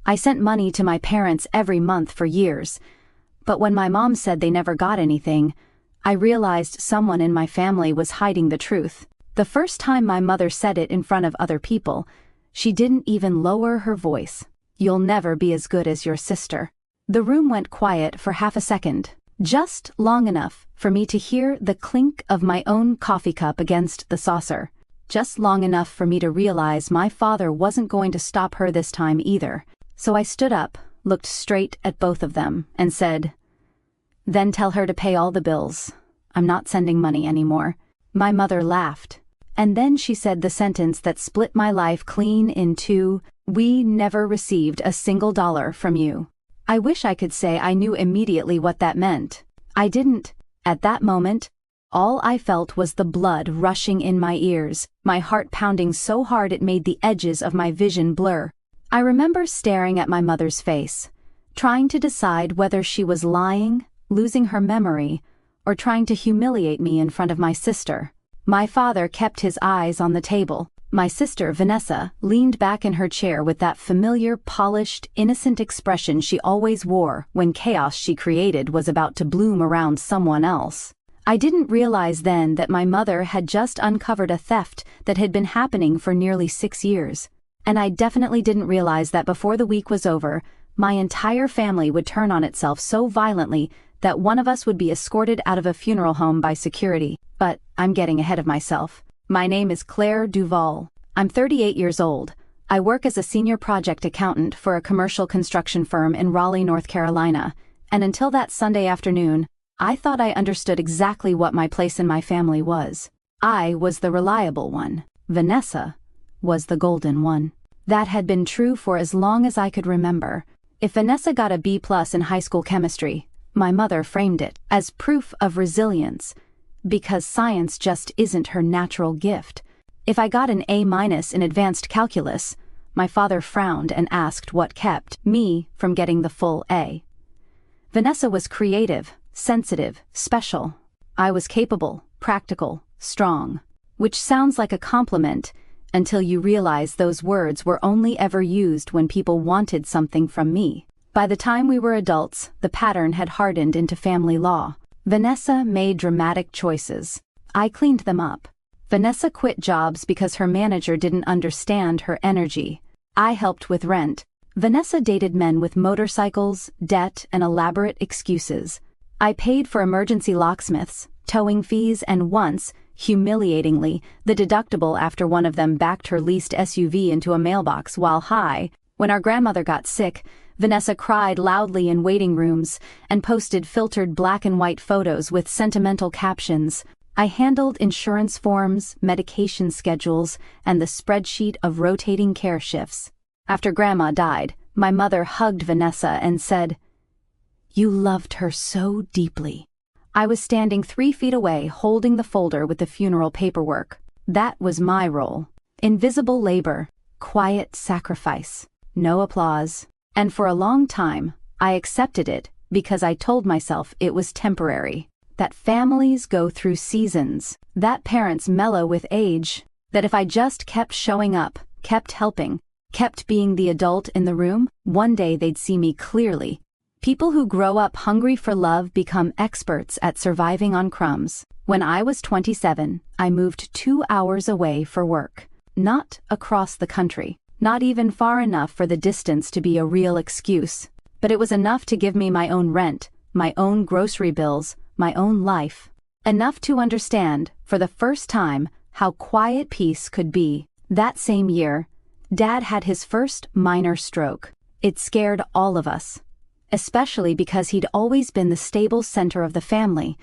I sent money to my parents every month for years, but when my mom said they never got anything, I realized someone in my family was hiding the truth. The first time my mother said it in front of other people, she didn't even lower her voice. "You'll never be as good as your sister." The room went quiet for half a second, just long enough for me to hear the clink of my own coffee cup against the saucer. Just long enough for me to realize my father wasn't going to stop her this time either. So I stood up, looked straight at both of them, and said, "Then tell her to pay all the bills. I'm not sending money anymore." My mother laughed. And then she said the sentence that split my life clean in two: "We never received a single dollar from you." I wish I could say I knew immediately what that meant. I didn't. At that moment, all I felt was the blood rushing in my ears, my heart pounding so hard it made the edges of my vision blur. I remember staring at my mother's face, trying to decide whether she was lying, losing her memory, or trying to humiliate me in front of my sister. My father kept his eyes on the table. My sister, Vanessa, leaned back in her chair with that familiar, polished, innocent expression she always wore when chaos she created was about to bloom around someone else. I didn't realize then that my mother had just uncovered a theft that had been happening for nearly 6 years. And I definitely didn't realize that before the week was over, my entire family would turn on itself so violently that one of us would be escorted out of a funeral home by security. But I'm getting ahead of myself. My name is Claire Duval. I'm 38 years old. I work as a senior project accountant for a commercial construction firm in Raleigh, North Carolina, and until that Sunday afternoon, I thought I understood exactly what my place in my family was. I was the reliable one. Vanessa was the golden one. That had been true for as long as I could remember. If Vanessa got a B+ in high school chemistry, my mother framed it as proof of resilience, because science just isn't her natural gift. If I got an A- in advanced calculus, my father frowned and asked what kept me from getting the full A. Vanessa was creative, sensitive, special. I was capable, practical, strong, which sounds like a compliment until you realize those words were only ever used when people wanted something from me. By the time we were adults, the pattern had hardened into family law. Vanessa made dramatic choices. I cleaned them up. Vanessa quit jobs because her manager didn't understand her energy. I helped with rent. Vanessa dated men with motorcycles, debt, and elaborate excuses. I paid for emergency locksmiths, towing fees, and once, humiliatingly, the deductible after one of them backed her leased SUV into a mailbox while high. When our grandmother got sick, Vanessa cried loudly in waiting rooms and posted filtered black and white photos with sentimental captions. I handled insurance forms, medication schedules, and the spreadsheet of rotating care shifts. After Grandma died, my mother hugged Vanessa and said, "You loved her so deeply." I was standing 3 feet away holding the folder with the funeral paperwork. That was my role. Invisible labor, quiet sacrifice, no applause. And for a long time, I accepted it because I told myself it was temporary. That families go through seasons, that parents mellow with age, that if I just kept showing up, kept helping, kept being the adult in the room, one day they'd see me clearly. People who grow up hungry for love become experts at surviving on crumbs. When I was 27, I moved 2 hours away for work. Not across the country. Not even far enough for the distance to be a real excuse. But it was enough to give me my own rent, my own grocery bills, my own life. Enough to understand, for the first time, how quiet peace could be. That same year, Dad had his first minor stroke. It scared all of us. Especially because he'd always been the stable center of the family,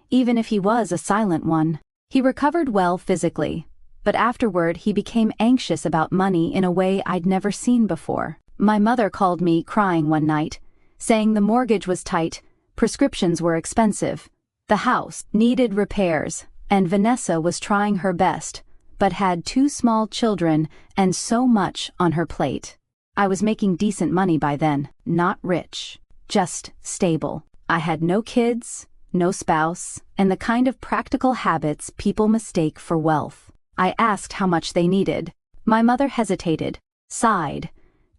even if he was a silent one. He recovered well physically, but afterward he became anxious about money in a way I'd never seen before. My mother called me crying one night, saying the mortgage was tight, prescriptions were expensive, the house needed repairs, and Vanessa was trying her best, but had 2 small children and so much on her plate. I was making decent money by then, not rich, just stable. I had no kids, no spouse, and the kind of practical habits people mistake for wealth. I asked how much they needed. My mother hesitated, sighed,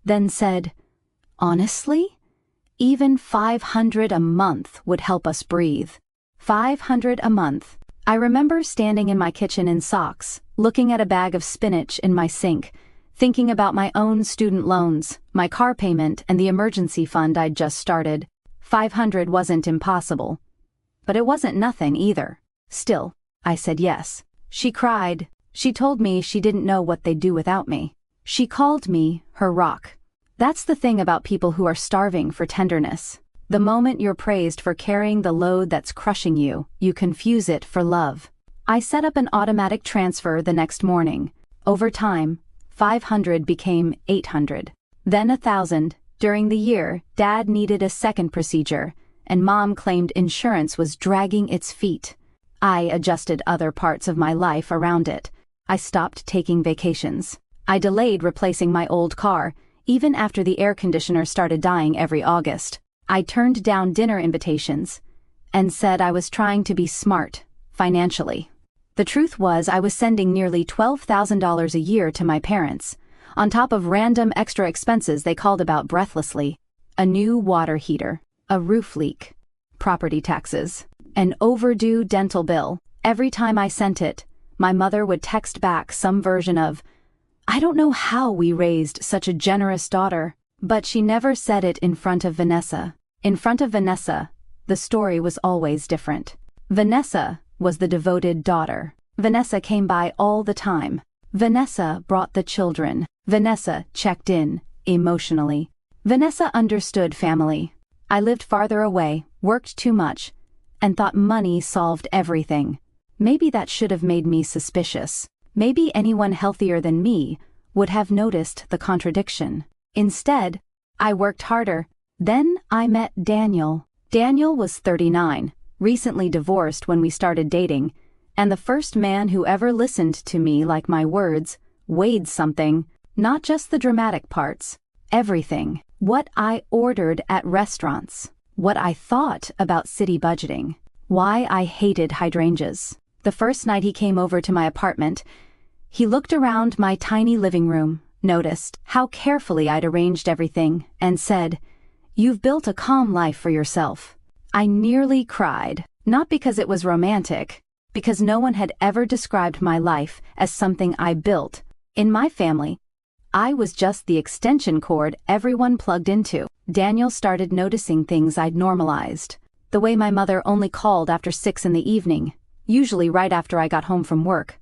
then said, Honestly? Even $500 a month would help us breathe. $500 a month. I remember standing in my kitchen in socks, looking at a bag of spinach in my sink, thinking about my own student loans, my car payment, and the emergency fund I'd just started. 500 wasn't impossible. But it wasn't nothing either. Still, I said yes. She cried. She told me she didn't know what they'd do without me. She called me her rock. That's the thing about people who are starving for tenderness. The moment you're praised for carrying the load that's crushing you, you confuse it for love. I set up an automatic transfer the next morning. Over time, 500 became 800. Then 1,000. During the year, Dad needed a second procedure, and Mom claimed insurance was dragging its feet. I adjusted other parts of my life around it. I stopped taking vacations. I delayed replacing my old car, even after the air conditioner started dying every August. I turned down dinner invitations and said I was trying to be smart, financially. The truth was I was sending nearly $12,000 a year to my parents, on top of random extra expenses they called about breathlessly. A new water heater, a roof leak, property taxes, an overdue dental bill. Every time I sent it, my mother would text back some version of, "I don't know how we raised such a generous daughter." But she never said it in front of Vanessa. In front of Vanessa, the story was always different. Vanessa was the devoted daughter. Vanessa came by all the time. Vanessa brought the children. Vanessa checked in, emotionally. Vanessa understood family. I lived farther away, worked too much, and thought money solved everything. Maybe that should have made me suspicious. Maybe anyone healthier than me would have noticed the contradiction. Instead, I worked harder. Then I met Daniel. Daniel was 39, recently divorced when we started dating, and the first man who ever listened to me like my words, weighed something, not just the dramatic parts, everything. What I ordered at restaurants, what I thought about city budgeting, why I hated hydrangeas. The first night he came over to my apartment, he looked around my tiny living room, noticed how carefully I'd arranged everything, and said, "You've built a calm life for yourself." I nearly cried, not because it was romantic, because no one had ever described my life as something I built. In my family, I was just the extension cord everyone plugged into. Daniel started noticing things I'd normalized. The way my mother only called after 6 in the evening, usually right after I got home from work,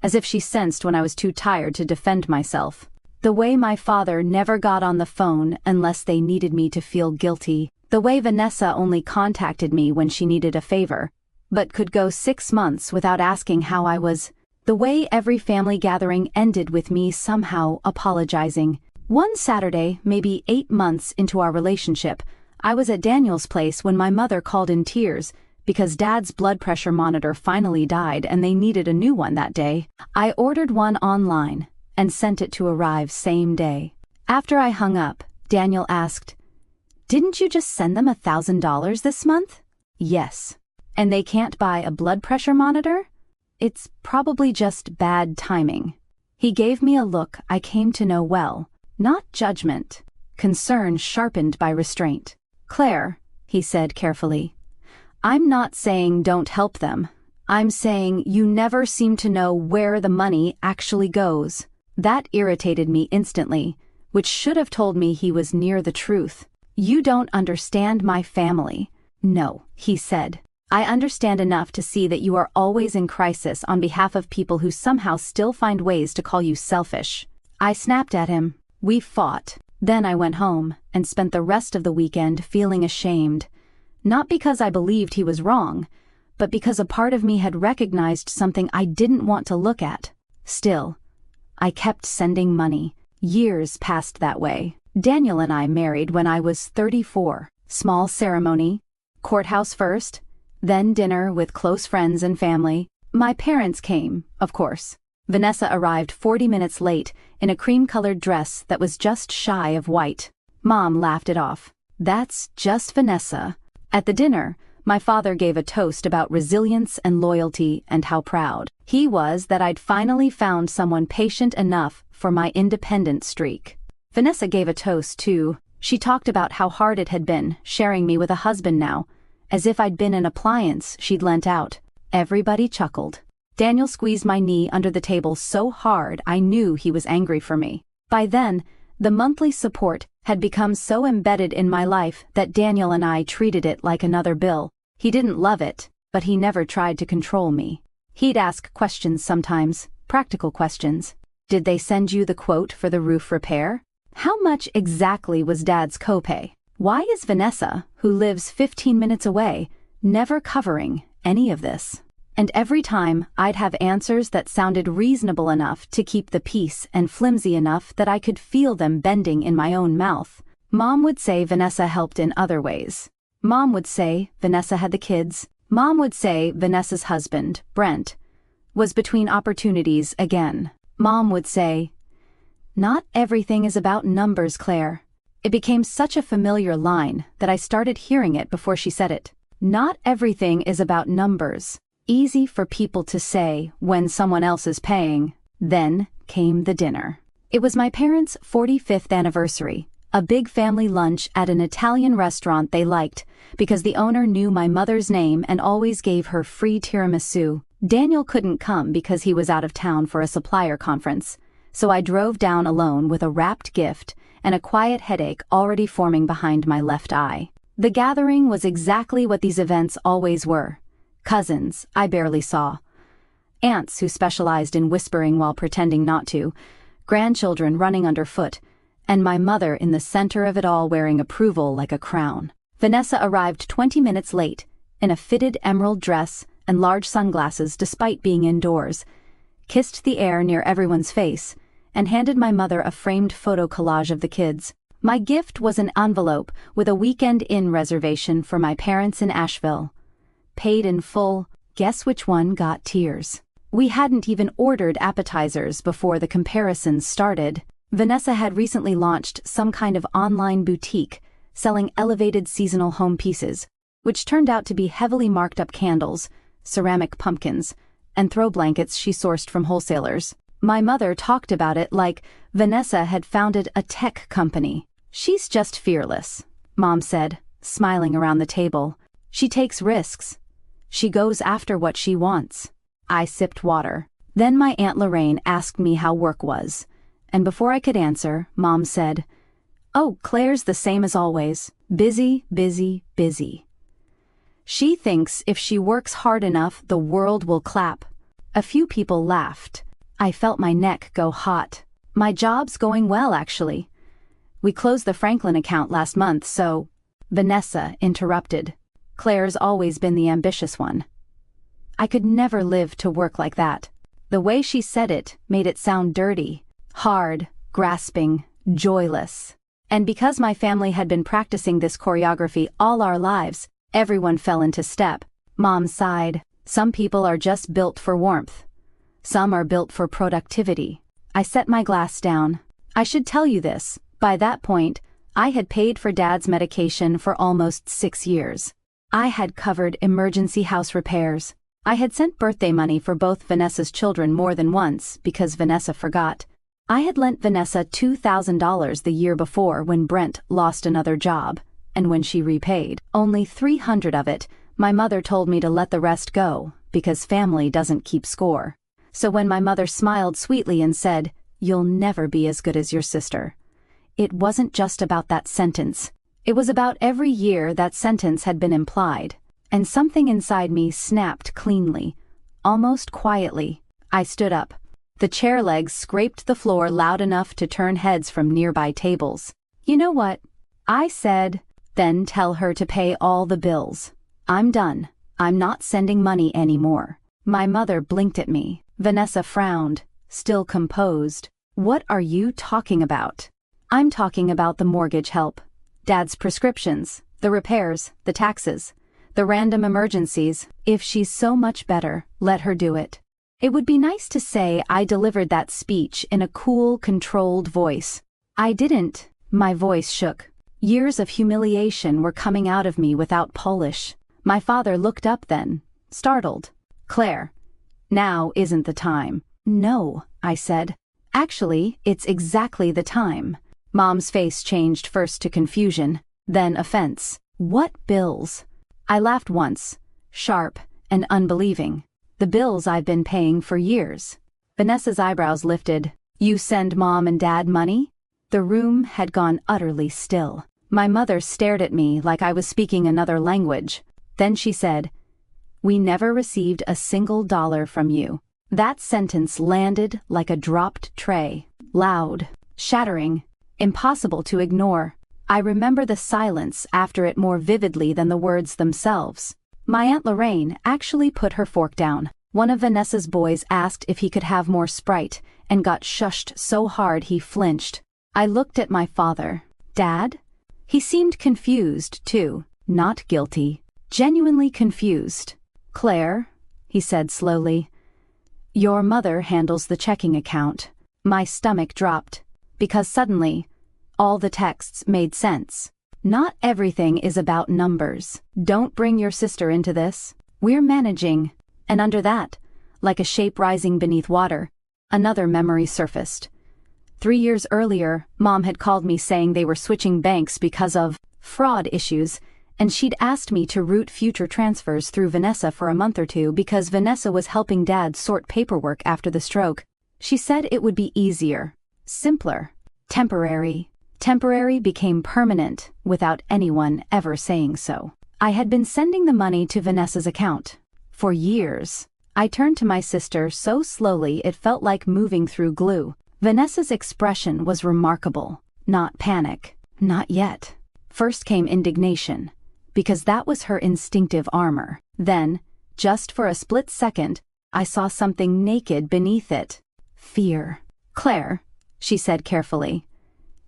as if she sensed when I was too tired to defend myself. The way my father never got on the phone unless they needed me to feel guilty. The way Vanessa only contacted me when she needed a favor, but could go 6 months without asking how I was. The way every family gathering ended with me somehow apologizing. One Saturday, maybe 8 months into our relationship, I was at Daniel's place when my mother called in tears because Dad's blood pressure monitor finally died and they needed a new one that day. I ordered one online and sent it to arrive same day. After I hung up, Daniel asked, "Didn't you just send them $1,000 this month?" "Yes." "And they can't buy a blood pressure monitor?" "It's probably just bad timing." He gave me a look I came to know well, not judgment, concern sharpened by restraint. "Claire," he said carefully, "I'm not saying don't help them. I'm saying you never seem to know where the money actually goes." That irritated me instantly, which should have told me he was near the truth. "You don't understand my family." "No," he said. "I understand enough to see that you are always in crisis on behalf of people who somehow still find ways to call you selfish." I snapped at him. We fought. Then I went home and spent the rest of the weekend feeling ashamed. Not because I believed he was wrong, but because a part of me had recognized something I didn't want to look at. Still, I kept sending money. Years passed that way. Daniel and I married when I was 34. Small ceremony, courthouse first, then dinner with close friends and family. My parents came, of course. Vanessa arrived 40 minutes late in a cream-colored dress that was just shy of white. Mom laughed it off. "That's just Vanessa." At the dinner, my father gave a toast about resilience and loyalty and how proud he was that I'd finally found someone patient enough for my independent streak. Vanessa gave a toast to She talked about how hard it had been, sharing me with a husband now, as if I'd been an appliance she'd lent out. Everybody chuckled. Daniel squeezed my knee under the table so hard I knew he was angry for me. By then, the monthly support had become so embedded in my life that Daniel and I treated it like another bill. He didn't love it, but he never tried to control me. He'd ask questions sometimes, practical questions. Did they send you the quote for the roof repair? How much exactly was Dad's copay? Why is Vanessa, who lives 15 minutes away, never covering any of this? And every time, I'd have answers that sounded reasonable enough to keep the peace and flimsy enough that I could feel them bending in my own mouth. Mom would say Vanessa helped in other ways. Mom would say Vanessa had the kids. Mom would say Vanessa's husband, Brent, was between opportunities again. Mom would say, "Not everything is about numbers, Claire." It became such a familiar line that I started hearing it before she said it. Not everything is about numbers. Easy for people to say when someone else is paying. Then came the dinner. It was my parents' 45th anniversary, a big family lunch at an Italian restaurant they liked because the owner knew my mother's name and always gave her free tiramisu. Daniel couldn't come because he was out of town for a supplier conference, so I drove down alone with a wrapped gift and a quiet headache already forming behind my left eye. The gathering was exactly what these events always were. Cousins I barely saw. Aunts who specialized in whispering while pretending not to. Grandchildren running underfoot. And my mother in the center of it all wearing approval like a crown. Vanessa arrived 20 minutes late, in a fitted emerald dress and large sunglasses despite being indoors, kissed the air near everyone's face, and handed my mother a framed photo collage of the kids. My gift was an envelope with a weekend inn reservation for my parents in Asheville. Paid in full. Guess which one got tears? We hadn't even ordered appetizers before the comparisons started. Vanessa had recently launched some kind of online boutique selling elevated seasonal home pieces, which turned out to be heavily marked up candles, ceramic pumpkins, and throw blankets she sourced from wholesalers. My mother talked about it like Vanessa had founded a tech company. "She's just fearless," Mom said, smiling around the table. "She takes risks. She goes after what she wants." I sipped water. Then my Aunt Lorraine asked me how work was, and before I could answer, Mom said, "Oh, Claire's the same as always. Busy, busy, busy. She thinks if she works hard enough, the world will clap." A few people laughed. I felt my neck go hot. "My job's going well, actually. We closed the Franklin account last month, so—" Vanessa interrupted. "Claire's always been the ambitious one." I could never live to work like that. The way she said it made it sound dirty, hard, grasping, joyless. And because my family had been practicing this choreography all our lives, everyone fell into step. Mom sighed. "Some people are just built for warmth. Some are built for productivity." I set my glass down. I should tell you this. By that point, I had paid for Dad's medication for almost 6 years. I had covered emergency house repairs. I had sent birthday money for both Vanessa's children more than once because Vanessa forgot. I had lent Vanessa $2,000 the year before when Brent lost another job, and when she repaid only $300 of it, my mother told me to let the rest go because family doesn't keep score. So when my mother smiled sweetly and said, "You'll never be as good as your sister," it wasn't just about that sentence. It was about every year that sentence had been implied, and something inside me snapped cleanly, almost quietly. I stood up. The chair legs scraped the floor loud enough to turn heads from nearby tables. "You know what?" I said. "Then tell her to pay all the bills. I'm done. I'm not sending money anymore." My mother blinked at me. Vanessa frowned, still composed. "What are you talking about?" "I'm talking about the mortgage help. Dad's prescriptions, the repairs, the taxes, the random emergencies. If she's so much better, let her do it." It would be nice to say I delivered that speech in a cool, controlled voice. I didn't. My voice shook. Years of humiliation were coming out of me without polish. My father looked up then, startled. "Claire, now isn't the time." "No," I said. "Actually, it's exactly the time." Mom's face changed first to confusion, then offense. What bills? I laughed once, sharp and unbelieving. The bills I've been paying for years. Vanessa's eyebrows lifted. You send Mom and Dad money? The room had gone utterly still. My mother stared at me like I was speaking another language. Then she said, "We never received a single dollar from you." That sentence landed like a dropped tray. Loud, shattering, impossible to ignore. I remember the silence after it more vividly than the words themselves. My Aunt Lorraine actually put her fork down. One of Vanessa's boys asked if he could have more Sprite and got shushed so hard he flinched. I looked at my father. Dad? He seemed confused, too. Not guilty. Genuinely confused. "Claire," he said slowly, "your mother handles the checking account." My stomach dropped, because suddenly, all the texts made sense. Not everything is about numbers. Don't bring your sister into this. We're managing. And under that, like a shape rising beneath water, another memory surfaced. 3 years earlier, Mom had called me saying they were switching banks because of fraud issues, and she'd asked me to route future transfers through Vanessa for a month or two because Vanessa was helping Dad sort paperwork after the stroke. She said it would be easier, simpler, temporary. Temporary became permanent without anyone ever saying so. I had been sending the money to Vanessa's account for years. I turned to my sister so slowly it felt like moving through glue. Vanessa's expression was remarkable. Not panic. Not yet. First came indignation, because that was her instinctive armor. Then, just for a split second, I saw something naked beneath it. Fear. "Claire," she said carefully,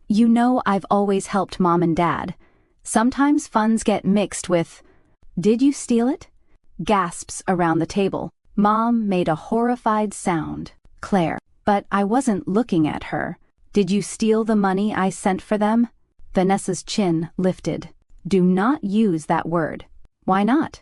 "you know I've always helped Mom and Dad. Sometimes funds get mixed with... Did you steal it?" Gasps around the table. Mom made a horrified sound. "Claire." "But I wasn't looking at her. Did you steal the money I sent for them?" Vanessa's chin lifted. "Do not use that word." "Why not?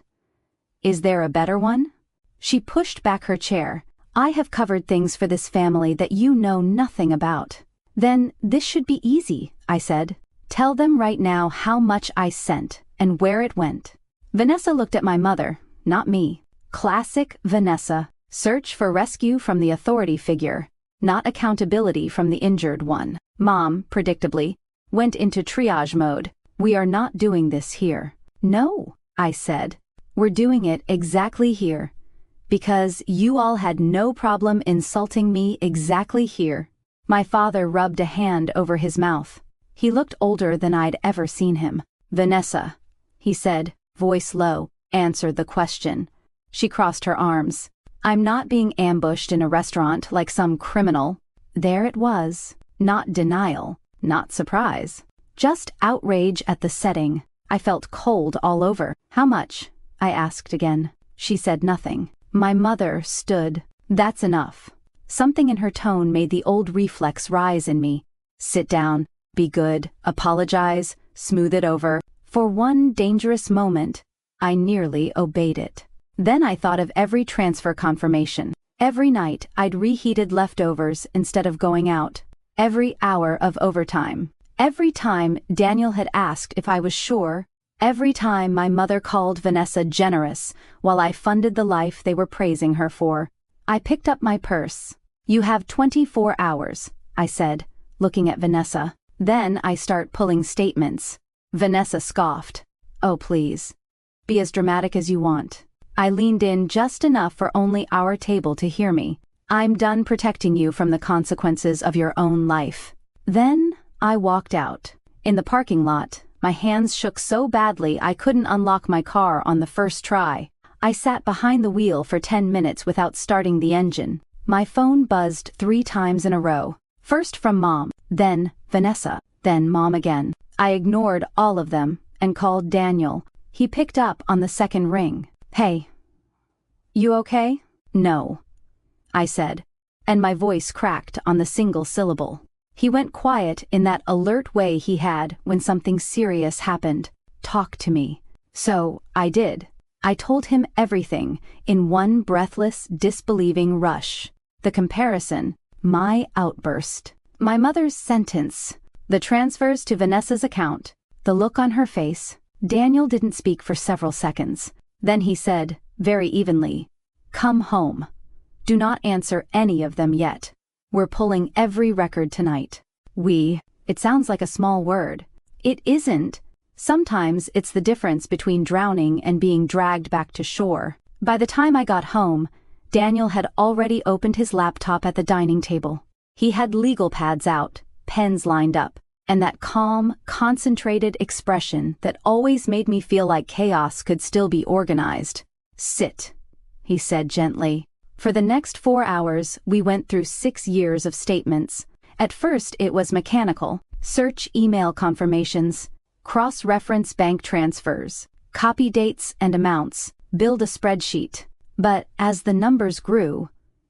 Is there a better one?" She pushed back her chair. "I have covered things for this family that you know nothing about." "Then this should be easy," I said. "Tell them right now how much I sent and where it went." Vanessa looked at my mother, not me. Classic Vanessa. Search for rescue from the authority figure, not accountability from the injured one. Mom, predictably, went into triage mode. "We are not doing this here." "No," I said. "We're doing it exactly here. Because you all had no problem insulting me exactly here." My father rubbed a hand over his mouth. He looked older than I'd ever seen him. "Vanessa," he said, voice low, "answer the question." She crossed her arms. "I'm not being ambushed in a restaurant like some criminal." There it was. Not denial, not surprise. Just outrage at the setting. I felt cold all over. "How much?" I asked again. She said nothing. My mother stood. "That's enough." Something in her tone made the old reflex rise in me. Sit down, be good, apologize, smooth it over. For one dangerous moment, I nearly obeyed it. Then I thought of every transfer confirmation. Every night I'd reheated leftovers instead of going out. Every hour of overtime. Every time Daniel had asked if I was sure. Every time my mother called Vanessa generous while I funded the life they were praising her for. I picked up my purse. "You have 24 hours, I said, looking at Vanessa. "Then I start pulling statements." Vanessa scoffed. "Oh, please. Be as dramatic as you want." I leaned in just enough for only our table to hear me. "I'm done protecting you from the consequences of your own life." Then I walked out. In the parking lot, my hands shook so badly I couldn't unlock my car on the first try. I sat behind the wheel for 10 minutes without starting the engine. My phone buzzed 3 times in a row. First from Mom, then Vanessa, then Mom again. I ignored all of them and called Daniel. He picked up on the second ring. "Hey. You okay?" "No," I said, and my voice cracked on the single syllable. He went quiet in that alert way he had when something serious happened. "Talk to me." So I did. I told him everything in one breathless, disbelieving rush. The comparison, my outburst, my mother's sentence, The transfers to Vanessa's account. The look on her face. Daniel didn't speak for several seconds. Then he said, very evenly, "Come home. Do not answer any of them yet. We're pulling every record tonight." It sounds like a small word. It isn't. Sometimes it's the difference between drowning and being dragged back to shore. By the time I got home, Daniel had already opened his laptop at the dining table. He had legal pads out, pens lined up, and that calm, concentrated expression that always made me feel like chaos could still be organized. "Sit," he said gently. For the next 4 hours, we went through 6 years of statements. At first it was mechanical. Search email confirmations, cross-reference bank transfers, copy dates and amounts, build a spreadsheet. But as the numbers grew,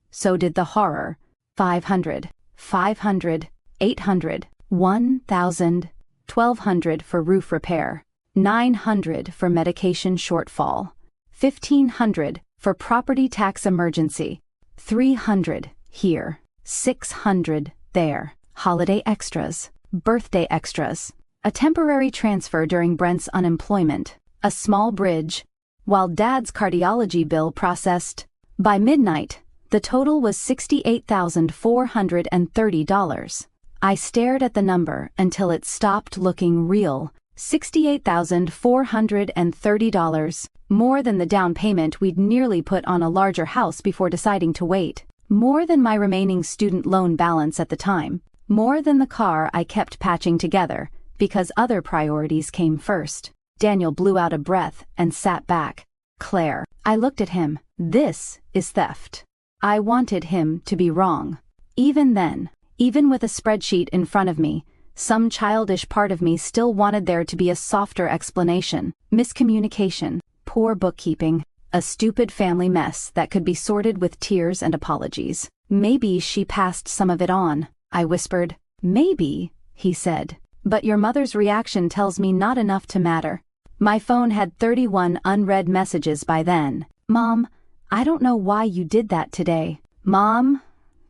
so did the horror. 500, 500, 800, 1,000, 1,200 for roof repair, 900 for medication shortfall, 1,500 for property tax emergency, 300 here, 600 there, holiday extras, birthday extras, a temporary transfer during Brent's unemployment, a small bridge, while Dad's cardiology bill processed. By midnight, the total was $68,430. I stared at the number until it stopped looking real. $68,430, more than the down payment we'd nearly put on a larger house before deciding to wait, more than my remaining student loan balance at the time, more than the car I kept patching together, because other priorities came first. Daniel blew out a breath and sat back. "Claire," I looked at him, "this is theft." I wanted him to be wrong. Even then, even with a spreadsheet in front of me, some childish part of me still wanted there to be a softer explanation. Miscommunication, poor bookkeeping, a stupid family mess that could be sorted with tears and apologies. "Maybe she passed some of it on," I whispered. "Maybe," he said. "But your mother's reaction tells me not enough to matter." My phone had 31 unread messages by then. "Mom, I don't know why you did that today." "Mom,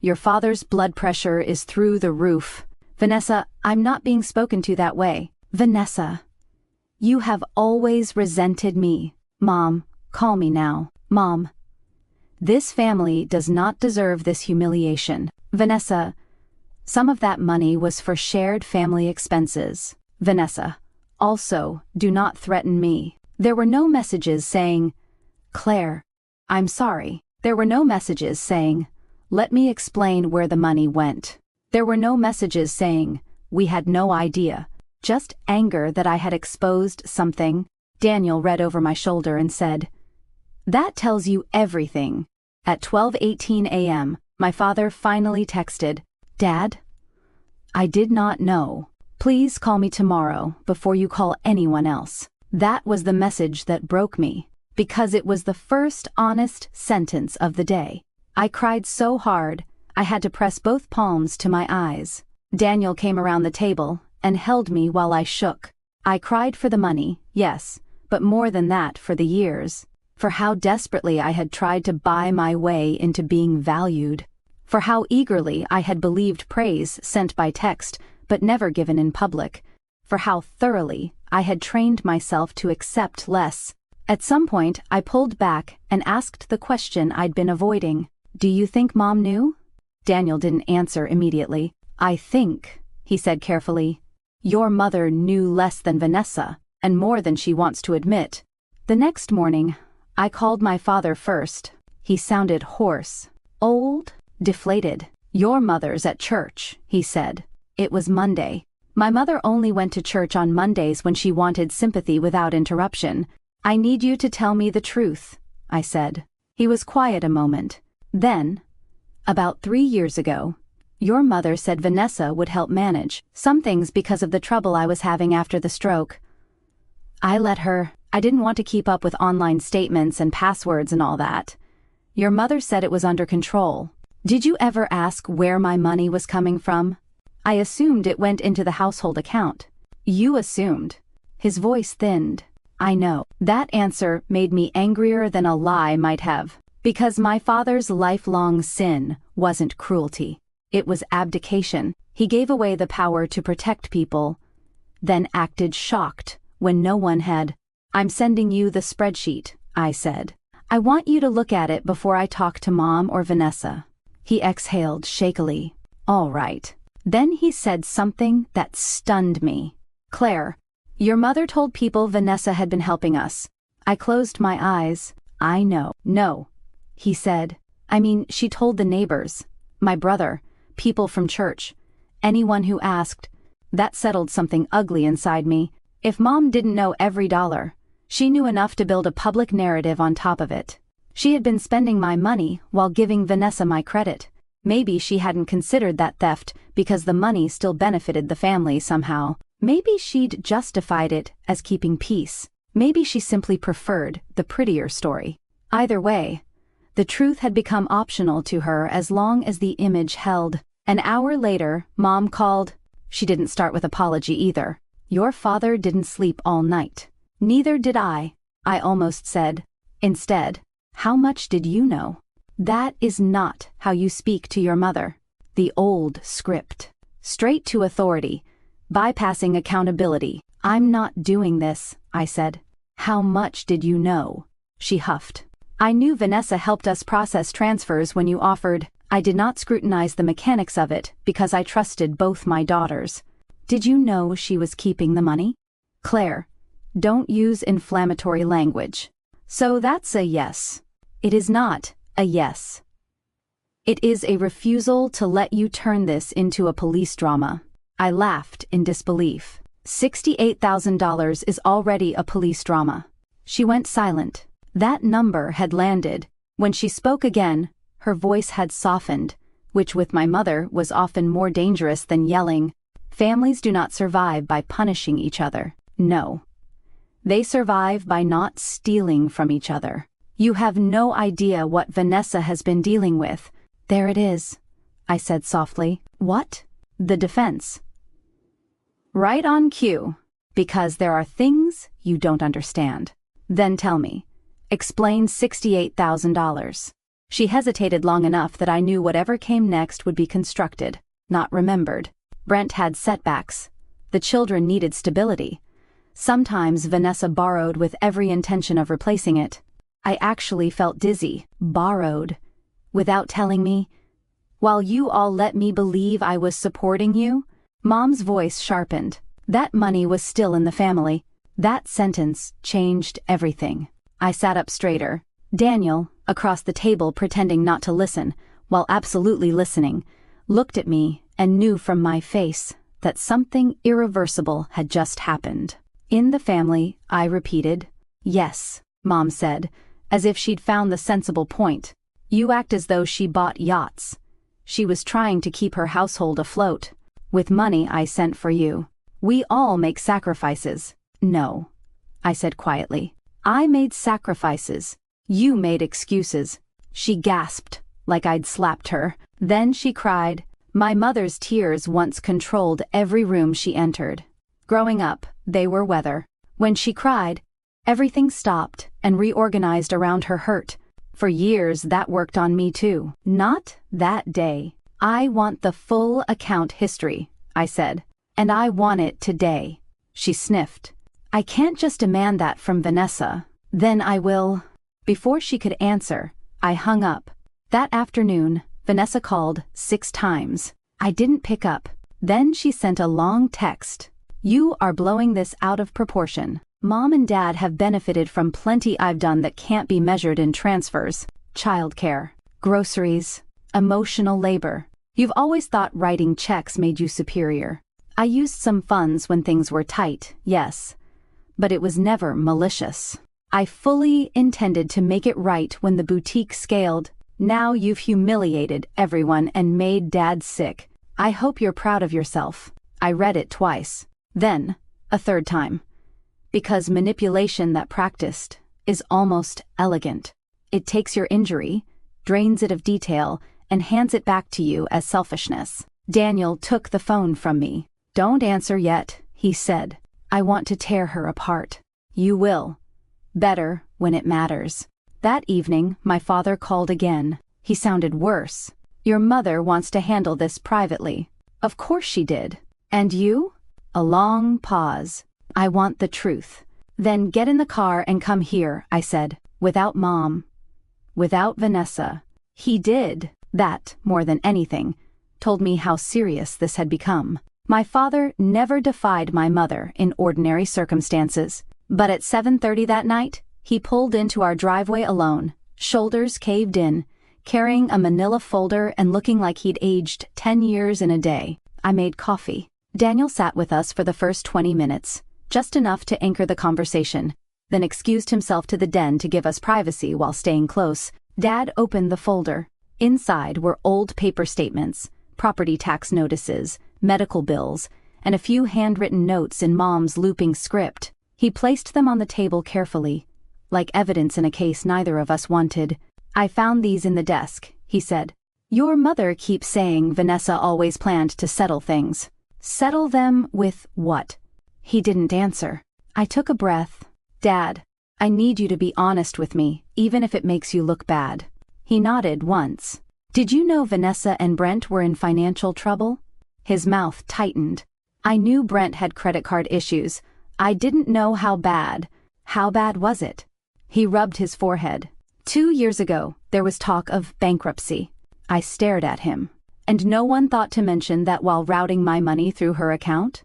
your father's blood pressure is through the roof." "Vanessa, I'm not being spoken to that way." "Vanessa, you have always resented me." "Mom, call me now." "Mom, this family does not deserve this humiliation." "Vanessa, some of that money was for shared family expenses." "Vanessa, also, do not threaten me." There were no messages saying, "Claire, I'm sorry." There were no messages saying, "Let me explain where the money went." There were no messages saying, "We had no idea." Just anger that I had exposed something. Daniel read over my shoulder and said, "That tells you everything." At 12:18 a.m., my father finally texted, "Dad, I did not know. Please call me tomorrow before you call anyone else." That was the message that broke me, because it was the first honest sentence of the day. I cried so hard, I had to press both palms to my eyes. Daniel came around the table and held me while I shook. I cried for the money, yes, but more than that for the years. For how desperately I had tried to buy my way into being valued. For how eagerly I had believed praise sent by text but never given in public. For how thoroughly I had trained myself to accept less. At some point, I pulled back and asked the question I'd been avoiding. "Do you think Mom knew?" Daniel didn't answer immediately. "I think," he said carefully, "your mother knew less than Vanessa, and more than she wants to admit." The next morning, I called my father first. He sounded hoarse, old, deflated. "Your mother's at church," he said. It was Monday. My mother only went to church on Mondays when she wanted sympathy without interruption. "I need you to tell me the truth," I said. He was quiet a moment. Then, "About 3 years ago, your mother said Vanessa would help manage some things because of the trouble I was having after the stroke. I let her. I didn't want to keep up with online statements and passwords and all that. Your mother said it was under control. Did you ever ask where my money was coming from?" "I assumed it went into the household account." "You assumed." His voice thinned. "I know." That answer made me angrier than a lie might have. Because my father's lifelong sin wasn't cruelty. It was abdication. He gave away the power to protect people, then acted shocked when no one had. "I'm sending you the spreadsheet," I said. "I want you to look at it before I talk to Mom or Vanessa." He exhaled shakily. "All right." Then he said something that stunned me. "Claire, your mother told people Vanessa had been helping us." I closed my eyes. "I know." "No," he said. "I mean, she told the neighbors, my brother, people from church, anyone who asked." That settled something ugly inside me. If Mom didn't know every dollar, she knew enough to build a public narrative on top of it. She had been spending my money while giving Vanessa my credit. Maybe she hadn't considered that theft because the money still benefited the family somehow. Maybe she'd justified it as keeping peace. Maybe she simply preferred the prettier story. Either way, the truth had become optional to her as long as the image held. An hour later, Mom called. She didn't start with apology either. "Your father didn't sleep all night." "Neither did I almost said. Instead, "How much did you know?" That is not how you speak to your mother. The old script. Straight to authority, bypassing accountability. "I'm not doing this," I said. "How much did you know?" She huffed. "I knew Vanessa helped us process transfers when you offered." I did not scrutinize the mechanics of it because I trusted both my daughters. "Did you know she was keeping the money?" "Claire, don't use inflammatory language." "So that's a yes." "It is not a yes. It is a refusal to let you turn this into a police drama." I laughed in disbelief. $68,000 is already a police drama. She went silent. That number had landed. When she spoke again, her voice had softened, which with my mother was often more dangerous than yelling. "Families do not survive by punishing each other. No. They survive by not stealing from each other. You have no idea what Vanessa has been dealing with." "There it is," I said softly. "What?" "The defense." "Right on cue. Because there are things you don't understand." "Then tell me. Explain $68,000. She hesitated long enough that I knew whatever came next would be constructed, not remembered. Brent had setbacks. The children needed stability. Sometimes Vanessa borrowed with every intention of replacing it. I actually felt dizzy. Borrowed. Without telling me. "While you all let me believe I was supporting you?" Mom's voice sharpened. That money was still in the family. That sentence changed everything. I sat up straighter. Daniel, across the table pretending not to listen, while absolutely listening, looked at me and knew from my face that something irreversible had just happened. "In the family," I repeated. "Yes," Mom said, as if she'd found the sensible point. "You act as though she bought yachts. She was trying to keep her household afloat. With money I sent for you. We all make sacrifices." "No," I said quietly. "I made sacrifices. You made excuses." She gasped, like I'd slapped her. Then she cried. My mother's tears once controlled every room she entered. Growing up, they were weather. When she cried, everything stopped and reorganized around her hurt. For years that worked on me too. "Not that day. I want the full account history," I said. "And I want it today." She sniffed. "I can't just demand that from Vanessa. Then I will." Before she could answer, I hung up. That afternoon, Vanessa called 6 times. I didn't pick up. Then she sent a long text. "You are blowing this out of proportion. Mom and Dad have benefited from plenty I've done that can't be measured in transfers. Childcare, groceries, emotional labor. You've always thought writing checks made you superior. I used some funds when things were tight, yes. But it was never malicious. I fully intended to make it right when the boutique scaled. Now you've humiliated everyone and made Dad sick. I hope you're proud of yourself." I read it twice. Then, a third time. Because manipulation that practiced is almost elegant. It takes your injury, drains it of detail, and hands it back to you as selfishness. Daniel took the phone from me. "Don't answer yet," he said. "I want to tear her apart." "You will. Better when it matters." That evening, my father called again. He sounded worse. "Your mother wants to handle this privately." Of course she did. And you? A long pause. I want the truth. Then get in the car and come here, I said. Without Mom. Without Vanessa. He did. That, more than anything, told me how serious this had become. My father never defied my mother in ordinary circumstances. But at 7:30 that night, he pulled into our driveway alone, shoulders caved in, carrying a manila folder and looking like he'd aged 10 years in a day. I made coffee. Daniel sat with us for the first 20 minutes, just enough to anchor the conversation, then excused himself to the den to give us privacy while staying close. Dad opened the folder. Inside were old paper statements, property tax notices, medical bills, and a few handwritten notes in Mom's looping script. He placed them on the table carefully, like evidence in a case neither of us wanted. I found these in the desk, he said. Your mother keeps saying Vanessa always planned to settle things. Settle them with what? He didn't answer. I took a breath. Dad, I need you to be honest with me, even if it makes you look bad. He nodded once. Did you know Vanessa and Brent were in financial trouble? His mouth tightened. I knew Brent had credit card issues. I didn't know how bad. How bad was it? He rubbed his forehead. 2 years ago, there was talk of bankruptcy. I stared at him. And no one thought to mention that while routing my money through her account?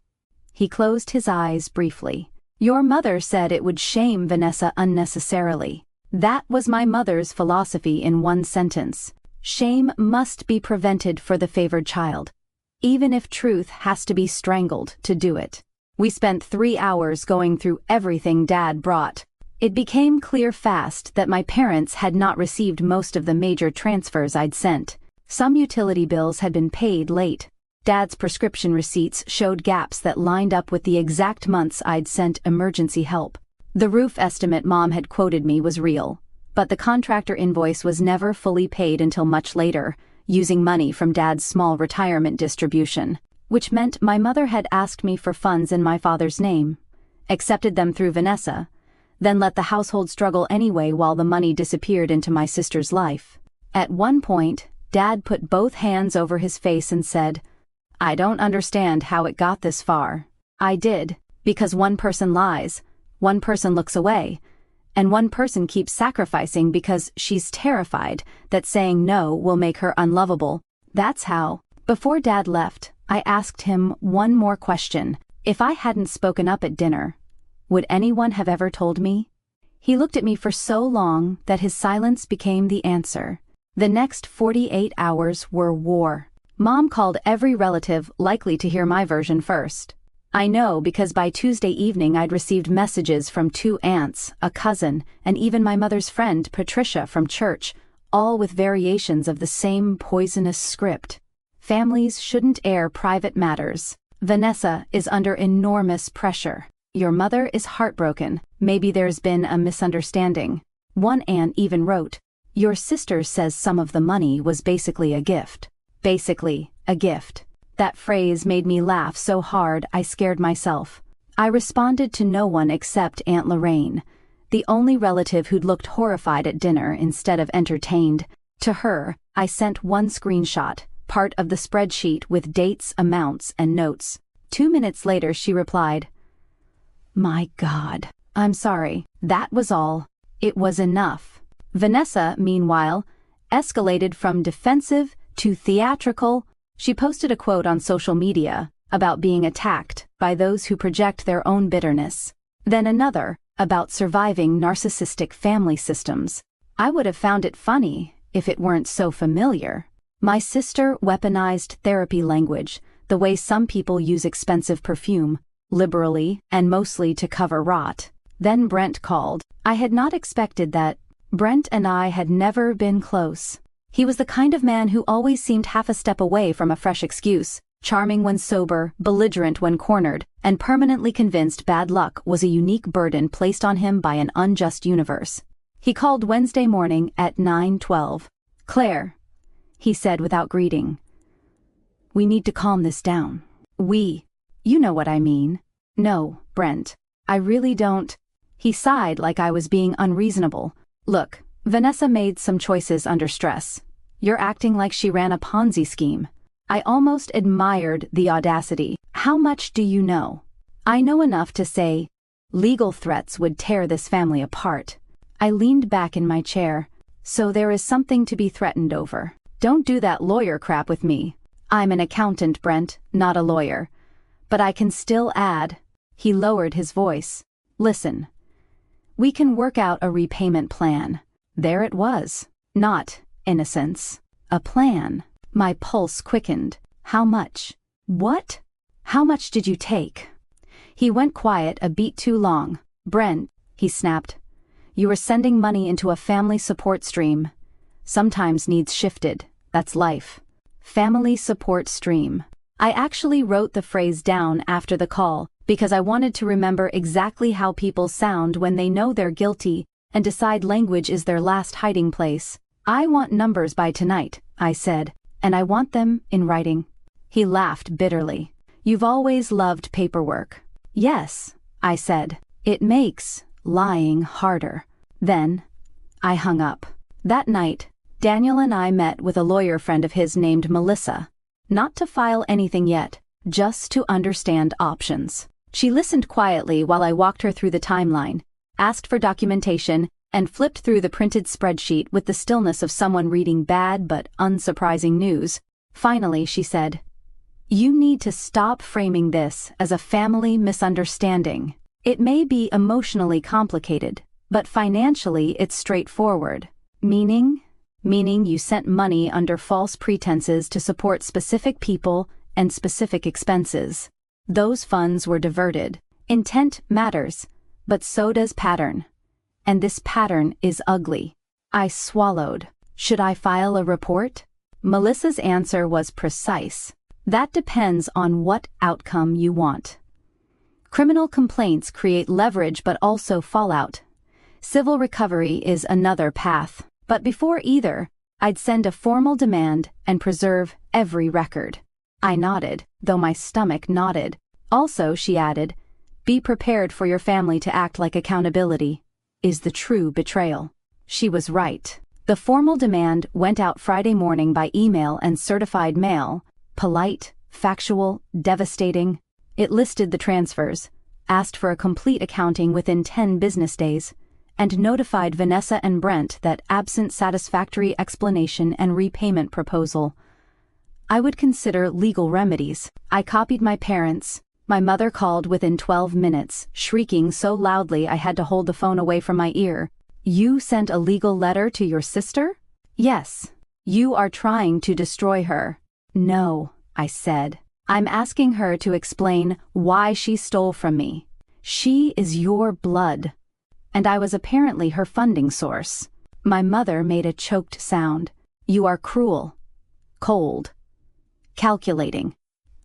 He closed his eyes briefly. Your mother said it would shame Vanessa unnecessarily. That was my mother's philosophy in one sentence. Shame must be prevented for the favored child, even if truth has to be strangled to do it. We spent 3 hours going through everything Dad brought. It became clear fast that my parents had not received most of the major transfers I'd sent. Some utility bills had been paid late. Dad's prescription receipts showed gaps that lined up with the exact months I'd sent emergency help. The roof estimate Mom had quoted me was real, but the contractor invoice was never fully paid until much later, using money from Dad's small retirement distribution, which meant my mother had asked me for funds in my father's name, accepted them through Vanessa, then let the household struggle anyway while the money disappeared into my sister's life. At one point, Dad put both hands over his face and said, I don't understand how it got this far. I did, because one person lies, one person looks away, and one person keeps sacrificing because she's terrified that saying no will make her unlovable. That's how. Before Dad left, I asked him one more question. If I hadn't spoken up at dinner, would anyone have ever told me? He looked at me for so long that his silence became the answer. The next 48 hours were war. Mom called every relative likely to hear my version first. I know because by Tuesday evening I'd received messages from 2 aunts, a cousin, and even my mother's friend Patricia from church, all with variations of the same poisonous script. Families shouldn't air private matters. Vanessa is under enormous pressure. Your mother is heartbroken. Maybe there's been a misunderstanding. One aunt even wrote, your sister says some of the money was basically a gift. Basically, a gift. That phrase made me laugh so hard I scared myself. I responded to no one except Aunt Lorraine, the only relative who'd looked horrified at dinner instead of entertained. To her, I sent one screenshot, part of the spreadsheet with dates, amounts, and notes. 2 minutes later she replied, My God, I'm sorry, that was all. It was enough. Vanessa, meanwhile, escalated from defensive to theatrical. She posted a quote on social media about being attacked by those who project their own bitterness, then another about surviving narcissistic family systems. I would have found it funny if it weren't so familiar. My sister weaponized therapy language, the way some people use expensive perfume, liberally and mostly to cover rot. Then Brent called. I had not expected that. Brent and I had never been close. He was the kind of man who always seemed half a step away from a fresh excuse, charming when sober, belligerent when cornered, and permanently convinced bad luck was a unique burden placed on him by an unjust universe. He called Wednesday morning at 9:12. Claire, he said without greeting. We need to calm this down. You know what I mean. No, Brent, I really don't. He sighed like I was being unreasonable. Look, Vanessa made some choices under stress. You're acting like she ran a Ponzi scheme. I almost admired the audacity. "How much do you know?" "I know enough to say legal threats would tear this family apart." I leaned back in my chair. "So there is something to be threatened over. Don't do that lawyer crap with me. I'm an accountant, Brent, not a lawyer. But I can still add." He lowered his voice. "Listen. We can work out a repayment plan." There it was. Not innocence. A plan. My pulse quickened. "How much?" "What? How much did you take?" He went quiet a beat too long. "Brent," he snapped, "you were sending money into a family support stream. Sometimes needs shifted. That's life." Family support stream. I actually wrote the phrase down after the call because I wanted to remember exactly how people sound when they know they're guilty and decide language is their last hiding place. "I want numbers by tonight," I said, "and I want them in writing." He laughed bitterly. "You've always loved paperwork." "Yes," I said. "It makes lying harder." Then I hung up. That night, Daniel and I met with a lawyer friend of his named Melissa. Not to file anything yet, just to understand options. She listened quietly while I walked her through the timeline, asked for documentation, and flipped through the printed spreadsheet with the stillness of someone reading bad but unsurprising news. Finally, she said, "You need to stop framing this as a family misunderstanding. It may be emotionally complicated, but financially it's straightforward." Meaning you sent money under false pretenses to support specific people and specific expenses. Those funds were diverted. Intent matters, but so does pattern. And this pattern is ugly. I swallowed. Should I file a report? Melissa's answer was precise. That depends on what outcome you want. Criminal complaints create leverage but also fallout. Civil recovery is another path. But before either, I'd send a formal demand and preserve every record. I nodded, though my stomach nodded. Also, she added, "Be prepared for your family to act like accountability is the true betrayal." She was right. The formal demand went out Friday morning by email and certified mail. Polite, factual, devastating. It listed the transfers, asked for a complete accounting within 10 business days, and notified Vanessa and Brent that absent satisfactory explanation and repayment proposal, I would consider legal remedies. I copied my parents. My mother called within 12 minutes, shrieking so loudly I had to hold the phone away from my ear. "You sent a legal letter to your sister?" "Yes. You are trying to destroy her." "No," I said. "I'm asking her to explain why she stole from me. She is your blood. And I was apparently her funding source." My mother made a choked sound. "You are cruel. Cold. Calculating.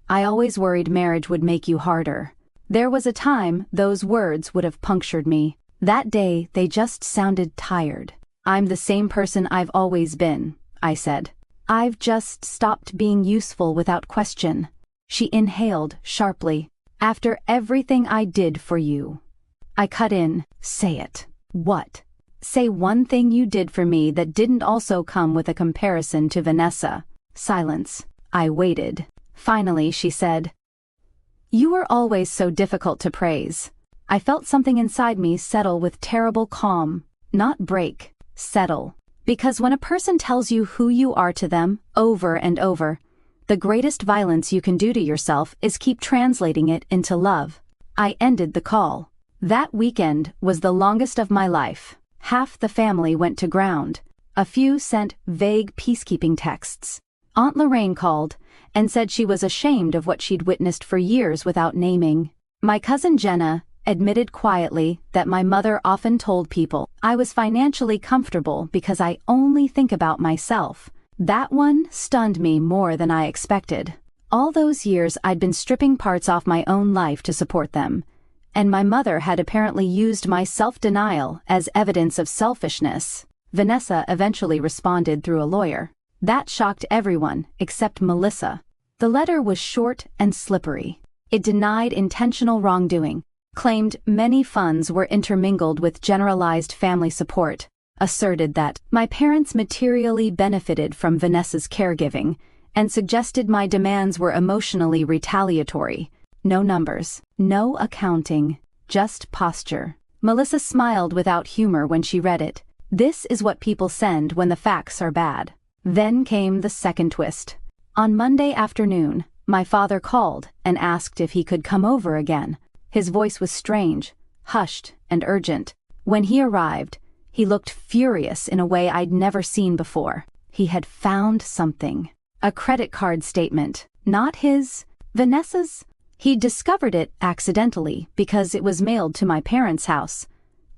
I always worried marriage would make you harder." There was a time those words would have punctured me. That day they just sounded tired. "I'm the same person I've always been," I said. "I've just stopped being useful without question." She inhaled sharply. "After everything I did for you." I cut in. "Say it." "What?" "Say one thing you did for me that didn't also come with a comparison to Vanessa." Silence. I waited. Finally, she said, "You were always so difficult to praise." I felt something inside me settle with terrible calm. Not break, settle. Because when a person tells you who you are to them, over and over, the greatest violence you can do to yourself is keep translating it into love. I ended the call. That weekend was the longest of my life. Half the family went to ground. A few sent vague peacekeeping texts. Aunt Lorraine called and said she was ashamed of what she'd witnessed for years without naming. My cousin Jenna admitted quietly that my mother often told people I was financially comfortable because I only think about myself. That one stunned me more than I expected. All those years I'd been stripping parts off my own life to support them, and my mother had apparently used my self-denial as evidence of selfishness. Vanessa eventually responded through a lawyer. That shocked everyone except Melissa. The letter was short and slippery. It denied intentional wrongdoing, claimed many funds were intermingled with generalized family support, asserted that my parents materially benefited from Vanessa's caregiving, and suggested my demands were emotionally retaliatory. No numbers, no accounting, just posture. Melissa smiled without humor when she read it. This is what people send when the facts are bad. Then came the second twist. On Monday afternoon, my father called and asked if he could come over again. His voice was strange, hushed, and urgent. When he arrived, he looked furious in a way I'd never seen before. He had found something. A credit card statement. Not his, Vanessa's. He'd discovered it accidentally because it was mailed to my parents' house.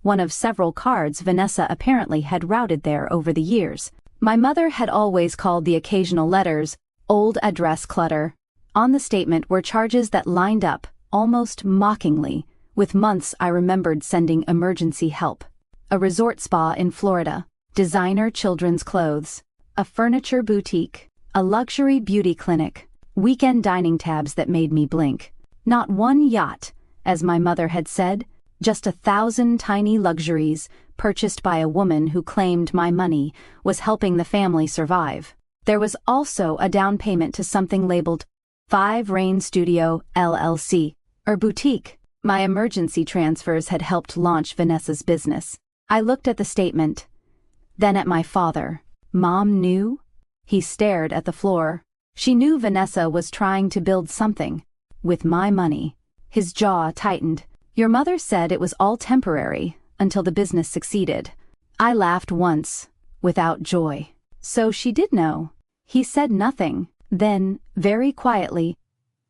One of several cards Vanessa apparently had routed there over the years. My mother had always called the occasional letters old address clutter. On the statement were charges that lined up, almost mockingly, with months I remembered sending emergency help. A resort spa in Florida, designer children's clothes, a furniture boutique, a luxury beauty clinic, weekend dining tabs that made me blink. Not one yacht, as my mother had said, just 1,000 tiny luxuries purchased by a woman who claimed my money was helping the family survive. There was also a down payment to something labeled 5 Rain Studio LLC, or boutique. My emergency transfers had helped launch Vanessa's business. I looked at the statement, then at my father. Mom knew? He stared at the floor. She knew Vanessa was trying to build something. With my money. His jaw tightened. Your mother said it was all temporary, until the business succeeded. I laughed once, without joy. So she did know. He said nothing. Then, very quietly,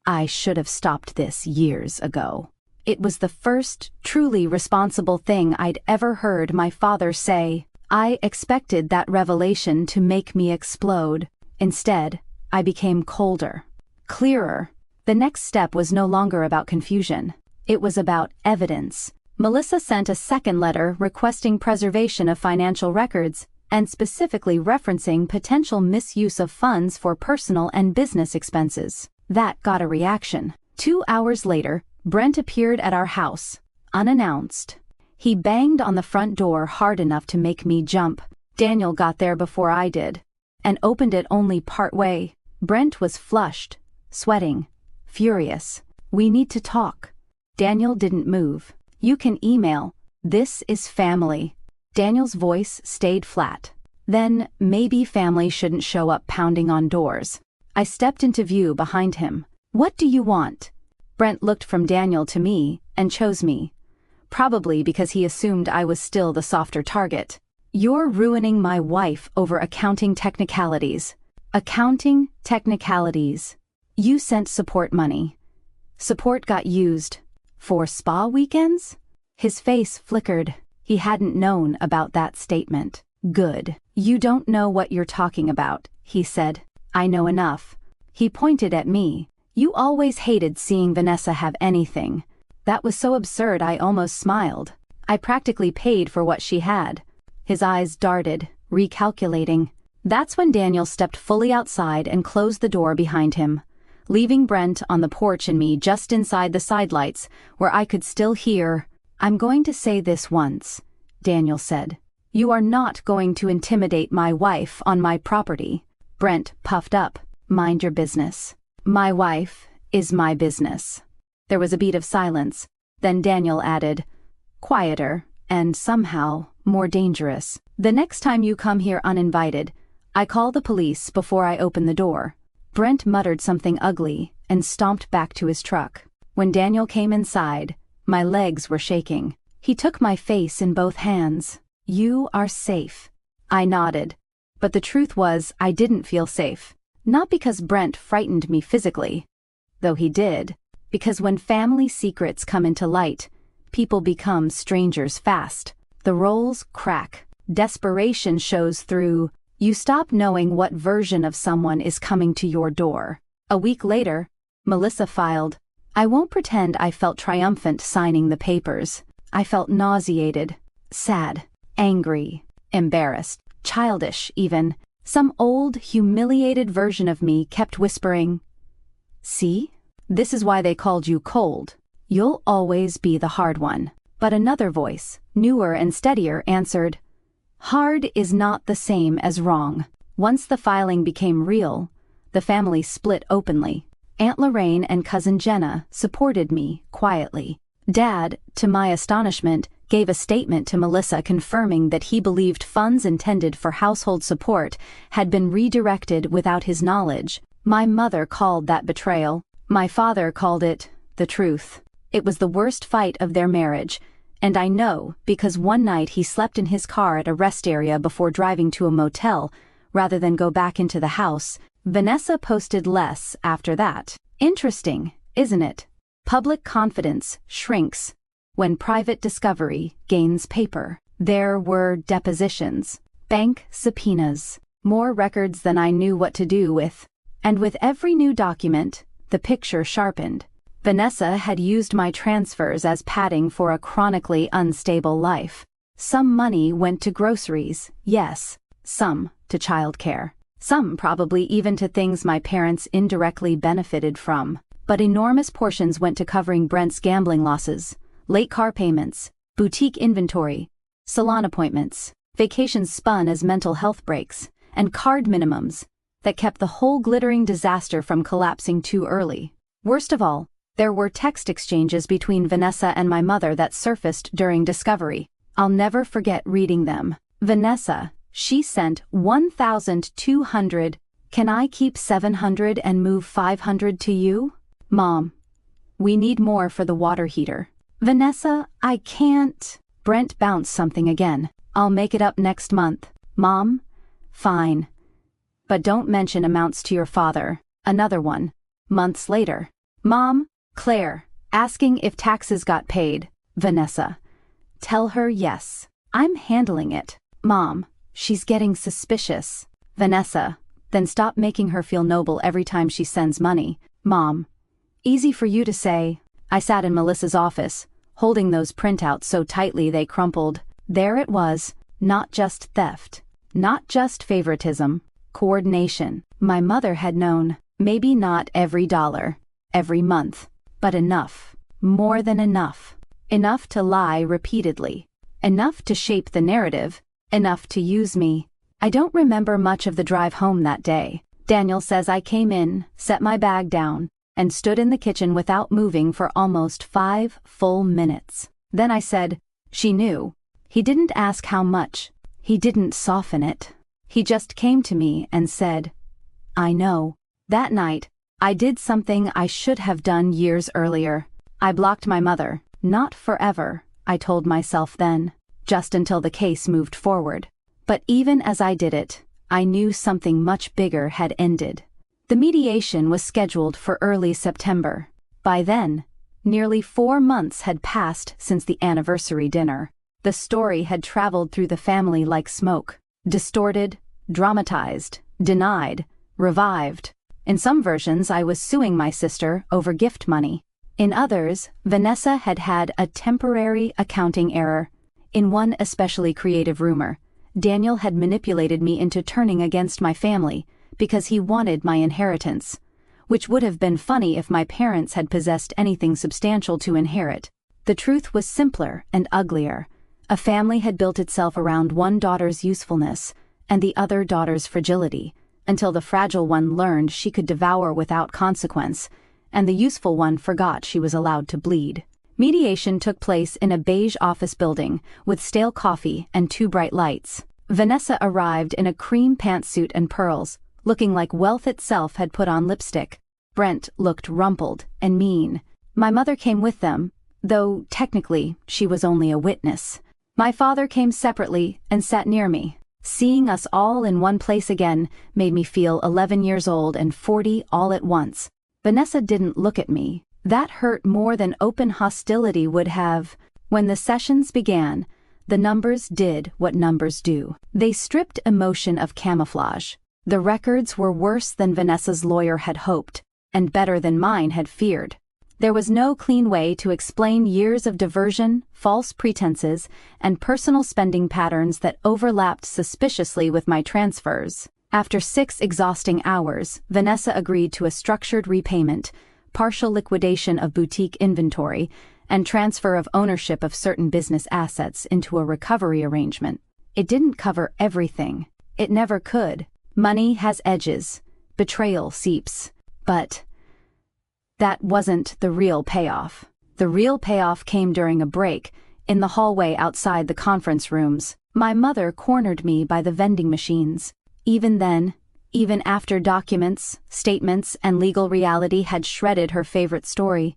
I should have stopped this years ago. It was the first, truly responsible thing I'd ever heard my father say. I expected that revelation to make me explode. Instead, I became colder, clearer. The next step was no longer about confusion. It was about evidence. Melissa sent a second letter requesting preservation of financial records, and specifically referencing potential misuse of funds for personal and business expenses. That got a reaction. 2 hours later, Brent appeared at our house, unannounced. He banged on the front door hard enough to make me jump. Daniel got there before I did, and opened it only partway. Brent was flushed, sweating, furious. We need to talk. Daniel didn't move. You can email. This is family. Daniel's voice stayed flat. Then, maybe family shouldn't show up pounding on doors. I stepped into view behind him. What do you want? Brent looked from Daniel to me, and chose me. Probably because he assumed I was still the softer target. You're ruining my wife over accounting technicalities. Accounting technicalities. You sent support money. Support got used. For spa weekends? His face flickered. He hadn't known about that statement. Good. You don't know what you're talking about, he said. I know enough. He pointed at me. You always hated seeing Vanessa have anything. That was so absurd I almost smiled. I practically paid for what she had. His eyes darted, recalculating. That's when Daniel stepped fully outside and closed the door behind him, leaving Brent on the porch and me just inside the sidelights, where I could still hear. I'm going to say this once, Daniel said. You are not going to intimidate my wife on my property. Brent puffed up. Mind your business. My wife is my business. There was a beat of silence. Then Daniel added, quieter, and somehow more dangerous. The next time you come here uninvited, I call the police before I open the door. Brent muttered something ugly and stomped back to his truck. When Daniel came inside, my legs were shaking. He took my face in both hands. You are safe. I nodded. But the truth was I didn't feel safe. Not because Brent frightened me physically, though he did, because when family secrets come into light, people become strangers fast. The roles crack. Desperation shows through. You stop knowing what version of someone is coming to your door. A week later, Melissa filed. I won't pretend I felt triumphant signing the papers. I felt nauseated, sad, angry, embarrassed, childish even. Some old, humiliated version of me kept whispering, see? This is why they called you cold. You'll always be the hard one. But another voice, newer and steadier, answered, hard is not the same as wrong. Once the filing became real, the family split openly. Aunt Lorraine and cousin Jenna supported me quietly. Dad, to my astonishment, gave a statement to Melissa confirming that he believed funds intended for household support had been redirected without his knowledge. My mother called that betrayal. My father called it the truth. It was the worst fight of their marriage, and I know because one night he slept in his car at a rest area before driving to a motel, rather than go back into the house. Vanessa posted less after that. Interesting, isn't it? Public confidence shrinks when private discovery gains paper. There were depositions, bank subpoenas, more records than I knew what to do with. And with every new document, the picture sharpened. Vanessa had used my transfers as padding for a chronically unstable life. Some money went to groceries, yes, some to childcare. Some probably even to things my parents indirectly benefited from. But enormous portions went to covering Brent's gambling losses, late car payments, boutique inventory, salon appointments, vacations spun as mental health breaks, and card minimums that kept the whole glittering disaster from collapsing too early. Worst of all, there were text exchanges between Vanessa and my mother that surfaced during discovery. I'll never forget reading them. Vanessa, she sent 1,200. Can I keep 700 and move 500 to you? Mom, we need more for the water heater. Vanessa, I can't. Brent bounced something again. I'll make it up next month. Mom, fine. But don't mention amounts to your father. Another one. Months later. Mom, Claire, asking if taxes got paid. Vanessa, tell her yes. I'm handling it. Mom, she's getting suspicious. Vanessa, then stop making her feel noble every time she sends money. Mom, easy for you to say. I sat in Melissa's office, holding those printouts so tightly they crumpled. There it was, not just theft, not just favoritism, coordination. My mother had known, maybe not every dollar, every month, but enough, more than enough. Enough to lie repeatedly, enough to shape the narrative, enough to use me. I don't remember much of the drive home that day. Daniel says I came in, set my bag down, and stood in the kitchen without moving for almost 5 full minutes. Then I said, she knew. He didn't ask how much. He didn't soften it. He just came to me and said, I know. That night, I did something I should have done years earlier. I blocked my mother. Not forever, I told myself then, just until the case moved forward. But even as I did it, I knew something much bigger had ended. The mediation was scheduled for early September. By then, nearly 4 months had passed since the anniversary dinner. The story had traveled through the family like smoke, distorted, dramatized, denied, revived. In some versions, I was suing my sister over gift money. In others, Vanessa had had a temporary accounting error. In one especially creative rumor, Daniel had manipulated me into turning against my family because he wanted my inheritance, which would have been funny if my parents had possessed anything substantial to inherit. The truth was simpler and uglier. A family had built itself around one daughter's usefulness and the other daughter's fragility, until the fragile one learned she could devour without consequence, and the useful one forgot she was allowed to bleed. Mediation took place in a beige office building with stale coffee and 2 bright lights. Vanessa arrived in a cream pantsuit and pearls, looking like wealth itself had put on lipstick. Brent looked rumpled and mean. My mother came with them, though technically she was only a witness. My father came separately and sat near me. Seeing us all in one place again made me feel 11 years old and 40 all at once. Vanessa didn't look at me. That hurt more than open hostility would have. When the sessions began, the numbers did what numbers do. They stripped emotion of camouflage. The records were worse than Vanessa's lawyer had hoped, and better than mine had feared. There was no clean way to explain years of diversion, false pretenses, and personal spending patterns that overlapped suspiciously with my transfers. After 6 exhausting hours, Vanessa agreed to a structured repayment, partial liquidation of boutique inventory, and transfer of ownership of certain business assets into a recovery arrangement. It didn't cover everything. It never could. Money has edges. betrayal seeps. But that wasn't the real payoff. The real payoff came during a break, in the hallway outside the conference rooms. My mother cornered me by the vending machines. Even then, even after documents, statements, and legal reality had shredded her favorite story,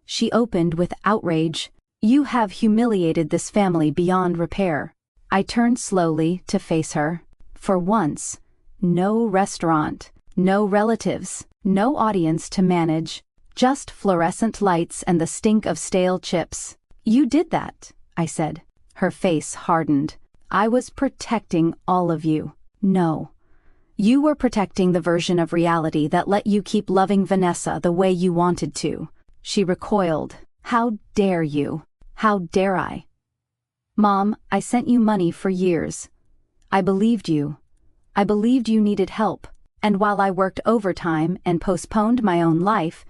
she opened with outrage. "You have humiliated this family beyond repair." I turned slowly to face her. For once, no restaurant, no relatives, no audience to manage, just fluorescent lights and the stink of stale chips. "You did that," I said. Her face hardened. "I was protecting all of you." "No. You were protecting the version of reality that let you keep loving Vanessa the way you wanted to." She recoiled. "How dare you? How dare I?" "Mom, I sent you money for years. I believed you. I believed you needed help, and while I worked overtime and postponed my own life,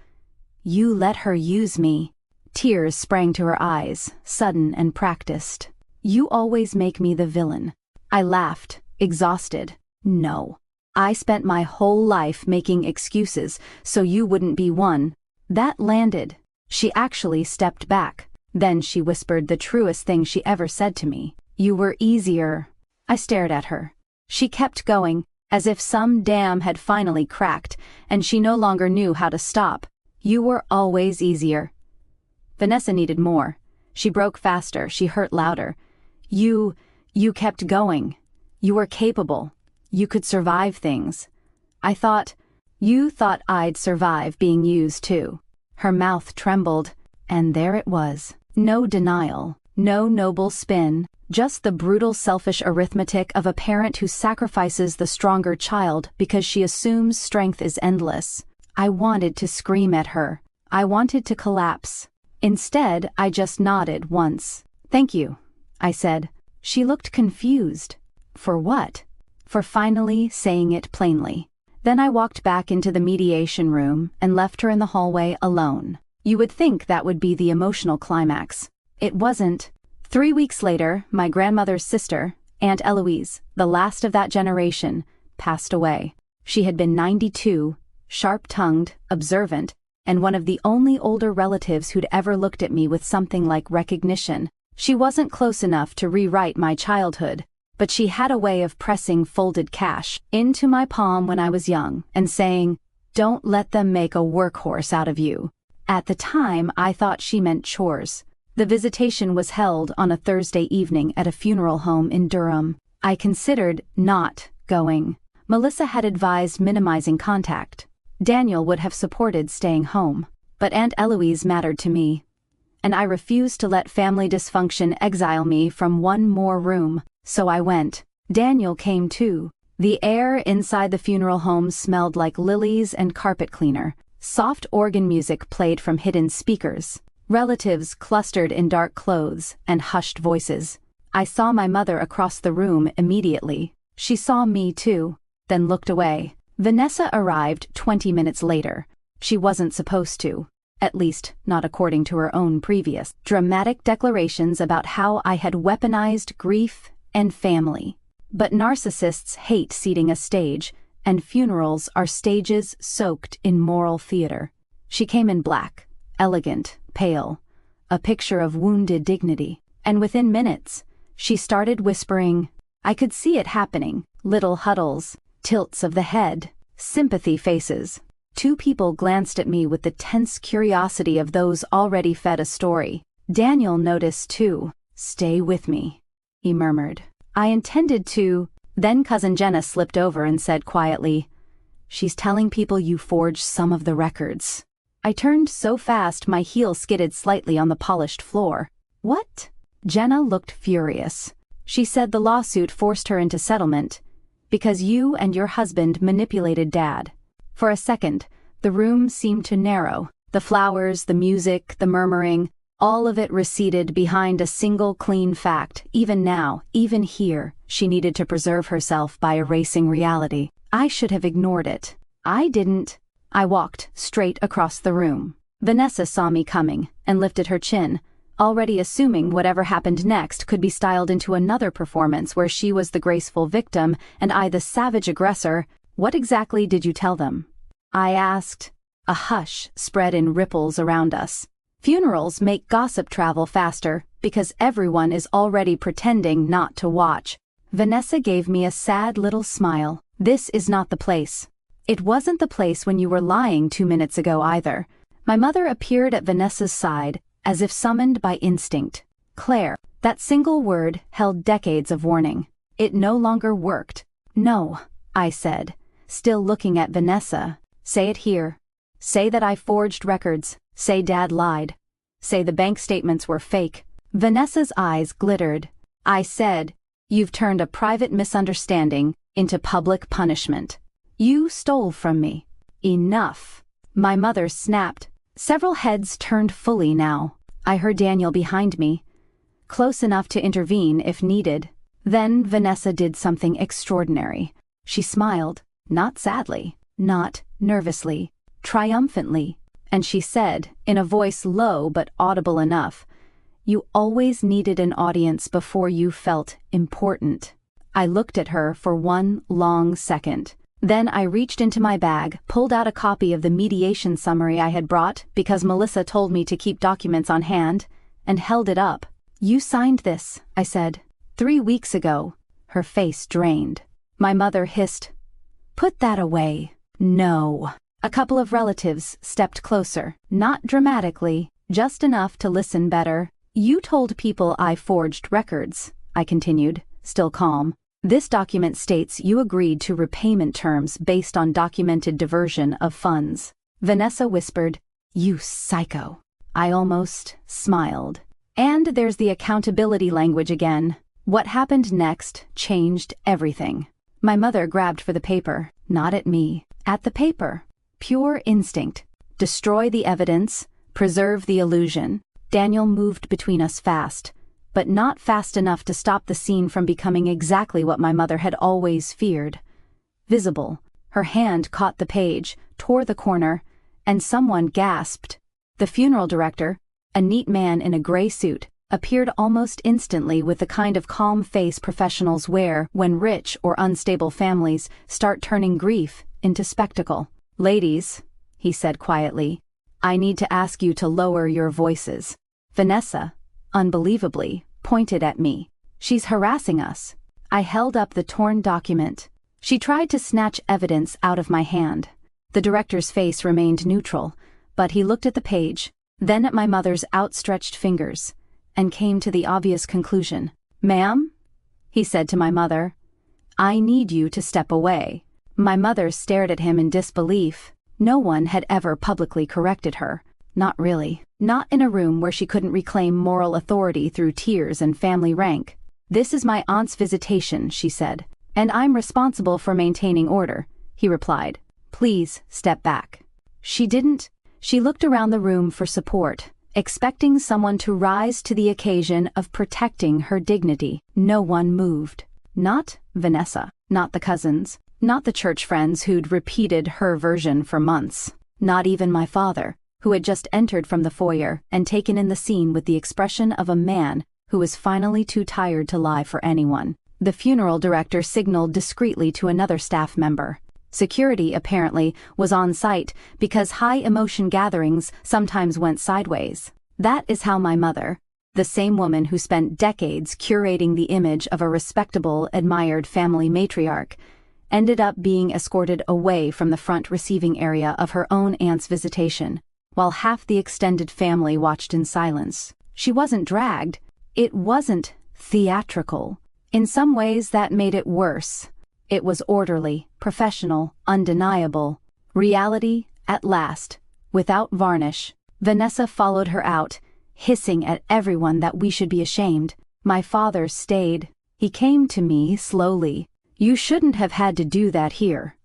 you let her use me." Tears sprang to her eyes, sudden and practiced. "You always make me the villain." I laughed, exhausted. "No. I spent my whole life making excuses so you wouldn't be one." That landed. She actually stepped back. Then she whispered the truest thing she ever said to me. "You were easier." I stared at her. She kept going, as if some dam had finally cracked, and she no longer knew how to stop. "You were always easier." Vanessa needed more. She broke faster, she hurt louder. You kept going. You were capable. You could survive things. You thought I'd survive being used too." Her mouth trembled, and there it was. No denial, no noble spin, just the brutal selfish arithmetic of a parent who sacrifices the stronger child because she assumes strength is endless. I wanted to scream at her. I wanted to collapse. Instead, I just nodded once. "Thank you," I said. She looked confused. For what? For finally saying it plainly. Then I walked back into the mediation room and left her in the hallway alone. You would think that would be the emotional climax. It wasn't. 3 weeks later, my grandmother's sister, Aunt Eloise, the last of that generation, passed away. She had been 92, sharp-tongued, observant, and one of the only older relatives who'd ever looked at me with something like recognition. She wasn't close enough to rewrite my childhood, but she had a way of pressing folded cash into my palm when I was young and saying, "Don't let them make a workhorse out of you." At the time, I thought she meant chores. The visitation was held on a Thursday evening at a funeral home in Durham. I considered not going. Melissa had advised minimizing contact. Daniel would have supported staying home. But Aunt Eloise mattered to me. And I refused to let family dysfunction exile me from one more room. So I went. Daniel came too. The air inside the funeral home smelled like lilies and carpet cleaner. Soft organ music played from hidden speakers. Relatives clustered in dark clothes and hushed voices. I saw my mother across the room immediately. She saw me too, then looked away. Vanessa arrived 20 minutes later. She wasn't supposed to. At least, not according to her own previous dramatic declarations about how I had weaponized grief and family. But narcissists hate seating a stage, and funerals are stages soaked in moral theater. She came in black, elegant, pale, a picture of wounded dignity, and within minutes, she started whispering. I could see it happening, little huddles, tilts of the head, sympathy faces. 2 people glanced at me with the tense curiosity of those already fed a story. Daniel noticed too. "Stay with me," he murmured. I intended to. Then Cousin Jenna slipped over and said quietly, "She's telling people you forged some of the records." I turned so fast my heel skidded slightly on the polished floor. "What?" Jenna looked furious. She said the lawsuit forced her into settlement because you and your husband manipulated Dad. For a second, the room seemed to narrow. The flowers, the music, the murmuring, all of it receded behind a single clean fact. Even now, even here, she needed to preserve herself by erasing reality. I should have ignored it. I didn't. I walked straight across the room. Vanessa saw me coming and lifted her chin, already assuming whatever happened next could be styled into another performance where she was the graceful victim and I the savage aggressor. What exactly did you tell them? I asked. A hush spread in ripples around us. Funerals make gossip travel faster because everyone is already pretending not to watch. Vanessa gave me a sad little smile. This is not the place. It wasn't the place when you were lying 2 minutes ago either. My mother appeared at Vanessa's side, as if summoned by instinct. Claire, that single word held decades of warning. It no longer worked. No, I said, still looking at Vanessa. Say it here. Say that I forged records. Say Dad lied. Say the bank statements were fake. Vanessa's eyes glittered. I said, you've turned a private misunderstanding into public punishment. You stole from me. Enough. My mother snapped. Several heads turned fully now. I heard Daniel behind me, close enough to intervene if needed. Then Vanessa did something extraordinary. She smiled, not sadly, not nervously, triumphantly, and she said, in a voice low but audible enough, "You always needed an audience before you felt important." I looked at her for one long second. Then I reached into my bag, pulled out a copy of the mediation summary I had brought because Melissa told me to keep documents on hand, and held it up. "You signed this," I said, 3 weeks ago." Her face drained. My mother hissed, "Put that away." No. A couple of relatives stepped closer, not dramatically, just enough to listen better. "You told people I forged records," I continued, still calm. "This document states you agreed to repayment terms based on documented diversion of funds." Vanessa whispered, "You psycho." I almost smiled. And there's the accountability language again. What happened next changed everything. My mother grabbed for the paper, not at me, at the paper. Pure instinct. Destroy the evidence, preserve the illusion. Daniel moved between us fast, but not fast enough to stop the scene from becoming exactly what my mother had always feared. Visible, her hand caught the page, tore the corner, and someone gasped. The funeral director, a neat man in a gray suit, appeared almost instantly with the kind of calm face professionals wear when rich or unstable families start turning grief into spectacle. "Ladies," he said quietly, "I need to ask you to lower your voices." Vanessa, unbelievably, pointed at me. "She's harassing us." I held up the torn document. She tried to snatch evidence out of my hand. The director's face remained neutral, but he looked at the page, then at my mother's outstretched fingers, and came to the obvious conclusion. "Ma'am," he said to my mother, "I need you to step away." My mother stared at him in disbelief. No one had ever publicly corrected her. Not really. Not in a room where she couldn't reclaim moral authority through tears and family rank. "This is my aunt's visitation," she said, "and I'm responsible for maintaining order," he replied. "Please step back." She didn't. She looked around the room for support, expecting someone to rise to the occasion of protecting her dignity. No one moved. Not Vanessa, not the cousins, not the church friends who'd repeated her version for months, not even my father, who had just entered from the foyer and taken in the scene with the expression of a man who was finally too tired to lie for anyone. The funeral director signaled discreetly to another staff member. Security, apparently, was on site because high-emotion gatherings sometimes went sideways. That is how my mother, the same woman who spent decades curating the image of a respectable, admired family matriarch, ended up being escorted away from the front receiving area of her own aunt's visitation, while half the extended family watched in silence. She wasn't dragged. It wasn't theatrical. In some ways that made it worse. It was orderly, professional, undeniable. Reality, at last, without varnish. Vanessa followed her out, hissing at everyone that we should be ashamed. My father stayed. He came to me slowly. "You shouldn't have had to do that here,"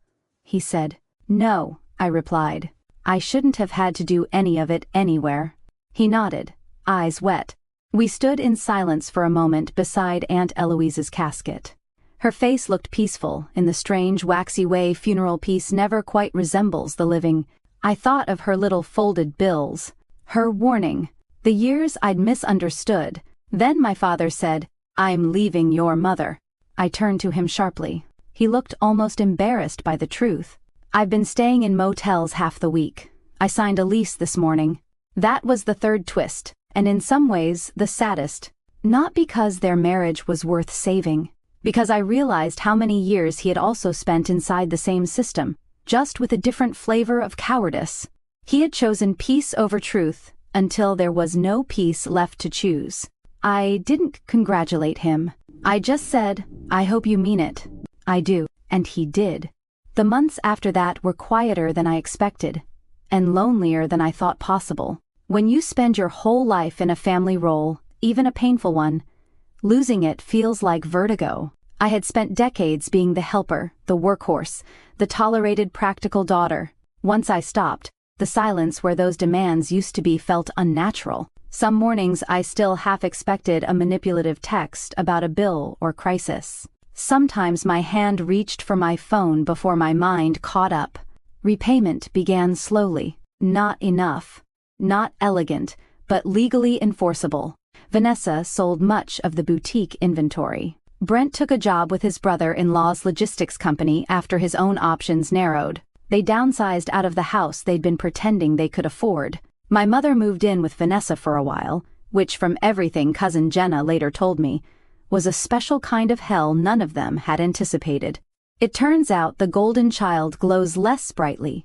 he said. "No," I replied. "I shouldn't have had to do any of it anywhere." He nodded, eyes wet. We stood in silence for a moment beside Aunt Eloise's casket. Her face looked peaceful in the strange, waxy way funeral peace never quite resembles the living. I thought of her little folded bills, her warning, the years I'd misunderstood. Then my father said, "I'm leaving your mother." I turned to him sharply. He looked almost embarrassed by the truth. "I've been staying in motels half the week. I signed a lease this morning." That was the third twist, and in some ways the saddest. Not because their marriage was worth saving, because I realized how many years he had also spent inside the same system, just with a different flavor of cowardice. He had chosen peace over truth until there was no peace left to choose. I didn't congratulate him. I just said, "I hope you mean it." "I do," and he did. The months after that were quieter than I expected, and lonelier than I thought possible. When you spend your whole life in a family role, even a painful one, losing it feels like vertigo. I had spent decades being the helper, the workhorse, the tolerated practical daughter. Once I stopped, the silence where those demands used to be felt unnatural. Some mornings I still half expected a manipulative text about a bill or crisis. Sometimes my hand reached for my phone before my mind caught up. Repayment began slowly. Not enough. Not elegant, but legally enforceable. Vanessa sold much of the boutique inventory. Brent took a job with his brother-in-law's logistics company after his own options narrowed. They downsized out of the house they'd been pretending they could afford. My mother moved in with Vanessa for a while, which from everything cousin Jenna later told me, was a special kind of hell none of them had anticipated. It turns out the golden child glows less brightly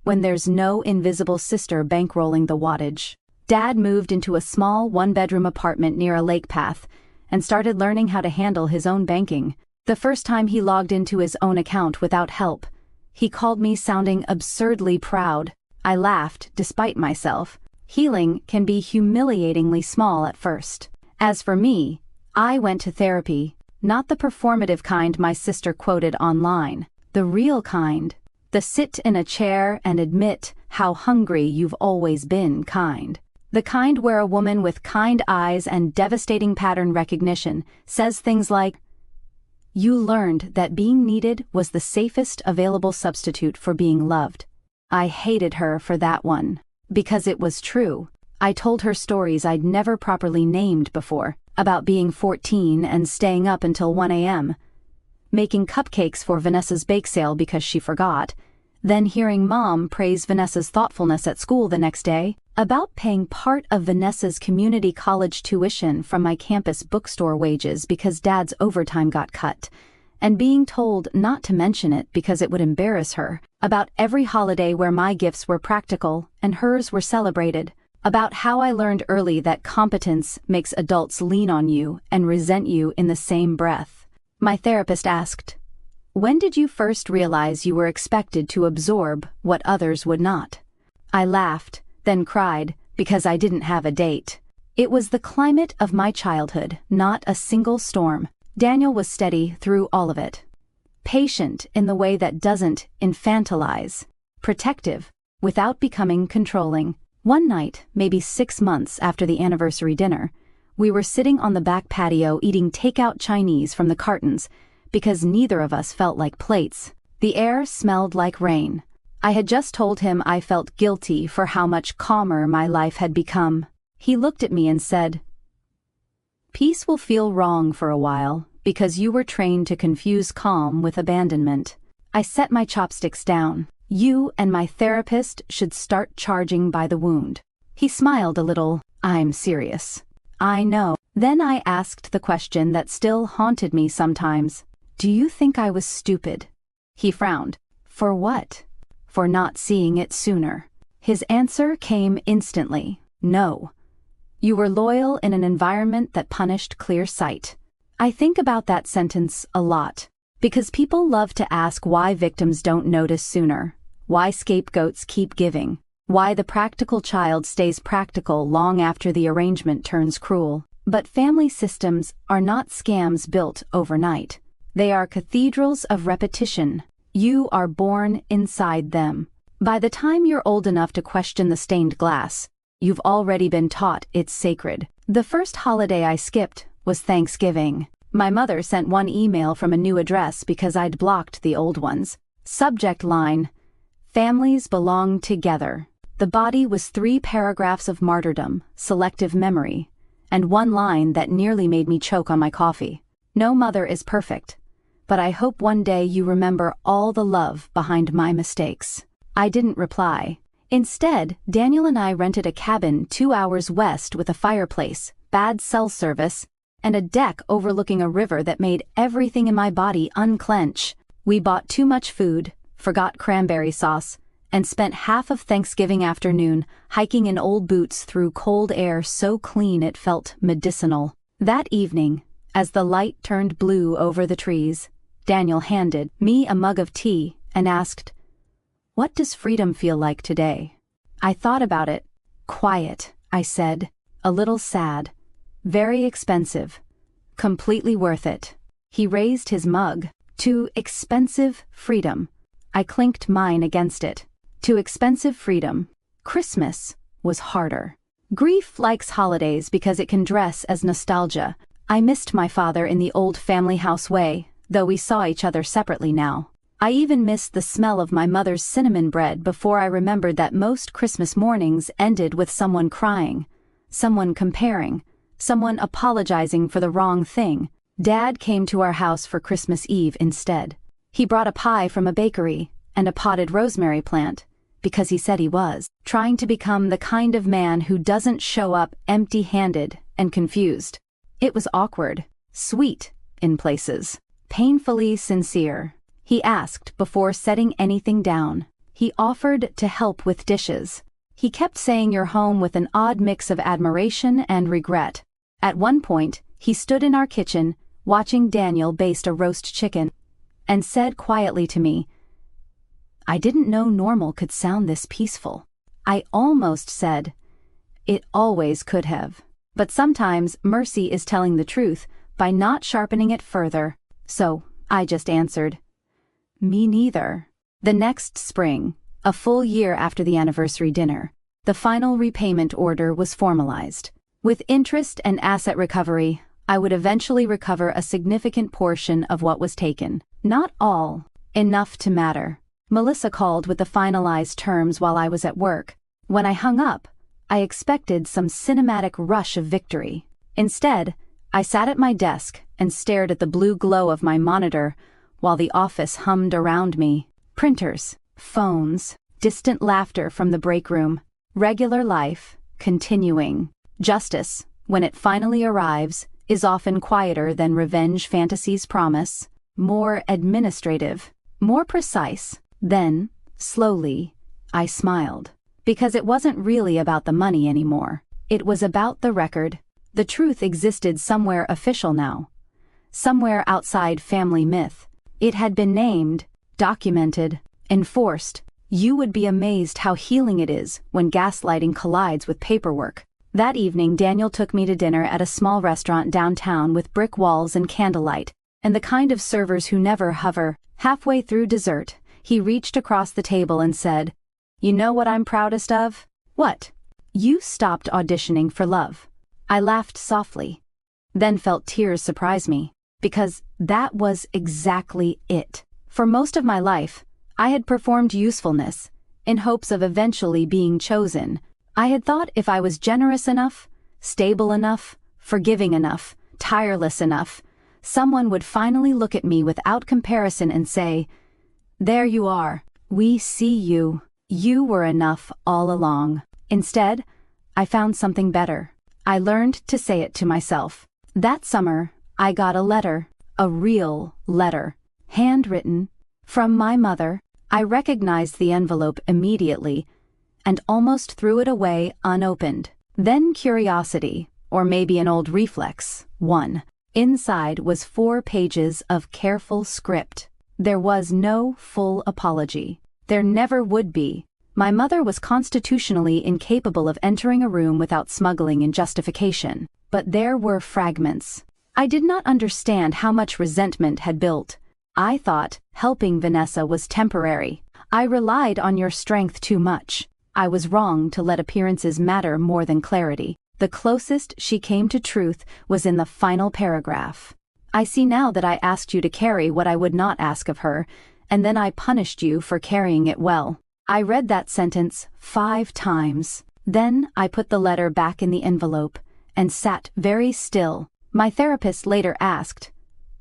when there's no invisible sister bankrolling the wattage. Dad moved into a small one-bedroom apartment near a lake path and started learning how to handle his own banking. The first time he logged into his own account without help, he called me sounding absurdly proud. I laughed, despite myself. Healing can be humiliatingly small at first. As for me, I went to therapy, not the performative kind my sister quoted online, the real kind. The sit in a chair and admit how hungry you've always been kind. The kind where a woman with kind eyes and devastating pattern recognition says things like, "You learned that being needed was the safest available substitute for being loved." I hated her for that one. Because it was true. I told her stories I'd never properly named before, about being 14 and staying up until 1 a.m., making cupcakes for Vanessa's bake sale because she forgot, then hearing Mom praise Vanessa's thoughtfulness at school the next day, about paying part of Vanessa's community college tuition from my campus bookstore wages because Dad's overtime got cut, and being told not to mention it because it would embarrass her, about every holiday where my gifts were practical and hers were celebrated, about how I learned early that competence makes adults lean on you and resent you in the same breath. My therapist asked, "When did you first realize you were expected to absorb what others would not?" I laughed, then cried, because I didn't have a date. It was the climate of my childhood, not a single storm. Daniel was steady through all of it. Patient in the way that doesn't infantilize. Protective, without becoming controlling. One night, maybe 6 months after the anniversary dinner, we were sitting on the back patio eating takeout Chinese from the cartons because neither of us felt like plates. The air smelled like rain. I had just told him I felt guilty for how much calmer my life had become. He looked at me and said, "Peace will feel wrong for a while because you were trained to confuse calm with abandonment." I set my chopsticks down. "You and my therapist should start charging by the wound." He smiled a little. "I'm serious." "I know." Then I asked the question that still haunted me sometimes. "Do you think I was stupid?" He frowned. "For what?" "For not seeing it sooner." His answer came instantly. "No. You were loyal in an environment that punished clear sight." I think about that sentence a lot, because people love to ask why victims don't notice sooner, why scapegoats keep giving, why the practical child stays practical long after the arrangement turns cruel. But family systems are not scams built overnight. They are cathedrals of repetition. You are born inside them. By the time you're old enough to question the stained glass, you've already been taught it's sacred. The first holiday I skipped was Thanksgiving. My mother sent one email from a new address because I'd blocked the old ones. Subject line, "Families belong together." The body was 3 paragraphs of martyrdom, selective memory, and one line that nearly made me choke on my coffee. No mother is perfect, but I hope one day you remember all the love behind my mistakes." I didn't reply. Instead, Daniel and I rented a cabin 2 hours west with a fireplace, bad cell service, and a deck overlooking a river that made everything in my body unclench. We bought too much food, forgot cranberry sauce, and spent half of Thanksgiving afternoon hiking in old boots through cold air so clean it felt medicinal. That evening, as the light turned blue over the trees, Daniel handed me a mug of tea and asked, "What does freedom feel like today?" I thought about it. "Quiet," I said, "a little sad. Very expensive. Completely worth it." He raised his mug. "To expensive freedom." I clinked mine against it. To expensive freedom. Christmas was harder. Grief likes holidays because it can dress as nostalgia. I missed my father in the old family house way, though we saw each other separately now. I even missed the smell of my mother's cinnamon bread before I remembered that most Christmas mornings ended with someone crying, someone comparing, someone apologizing for the wrong thing. Dad came to our house for Christmas Eve instead. He brought a pie from a bakery and a potted rosemary plant, because he said he was trying to become the kind of man who doesn't show up empty-handed and confused. It was awkward, sweet in places, painfully sincere. He asked before setting anything down. He offered to help with dishes. He kept saying you're home with an odd mix of admiration and regret. At one point, he stood in our kitchen, watching Daniel baste a roast chicken, and said quietly to me, "I didn't know normal could sound this peaceful." I almost said, "It always could have." But sometimes mercy is telling the truth by not sharpening it further. So I just answered, "Me neither." The next spring, a full year after the anniversary dinner, the final repayment order was formalized. With interest and asset recovery, I would eventually recover a significant portion of what was taken. Not all, enough to matter. Melissa called with the finalized terms while I was at work. When I hung up, I expected some cinematic rush of victory. Instead, I sat at my desk and stared at the blue glow of my monitor while the office hummed around me. Printers, phones, distant laughter from the break room. Regular life, continuing. Justice, when it finally arrives, is often quieter than revenge fantasies promise. More administrative, more precise. Then, slowly, I smiled. Because it wasn't really about the money anymore. It was about the record. The truth existed somewhere official now. Somewhere outside family myth. It had been named, documented, enforced. You would be amazed how healing it is when gaslighting collides with paperwork. That evening, Daniel took me to dinner at a small restaurant downtown with brick walls and candlelight, and the kind of servers who never hover. Halfway through dessert, he reached across the table and said, "You know what I'm proudest of?" "What?" "You stopped auditioning for love." I laughed softly, then felt tears surprise me, because that was exactly it. For most of my life, I had performed usefulness, in hopes of eventually being chosen. I had thought if I was generous enough, stable enough, forgiving enough, tireless enough, someone would finally look at me without comparison and say, "There you are, we see you. You were enough all along." Instead, I found something better. I learned to say it to myself. That summer, I got a letter, a real letter, handwritten, from my mother. I recognized the envelope immediately, and almost threw it away unopened. Then curiosity, or maybe an old reflex, won. Inside was 4 pages of careful script. There was no full apology. There never would be. My mother was constitutionally incapable of entering a room without smuggling in justification. But there were fragments. I did not understand how much resentment had built. I thought helping Vanessa was temporary. I relied on your strength too much. I was wrong to let appearances matter more than clarity. The closest she came to truth was in the final paragraph. I see now that I asked you to carry what I would not ask of her, and then I punished you for carrying it well. I read that sentence 5 times. Then I put the letter back in the envelope and sat very still. My therapist later asked,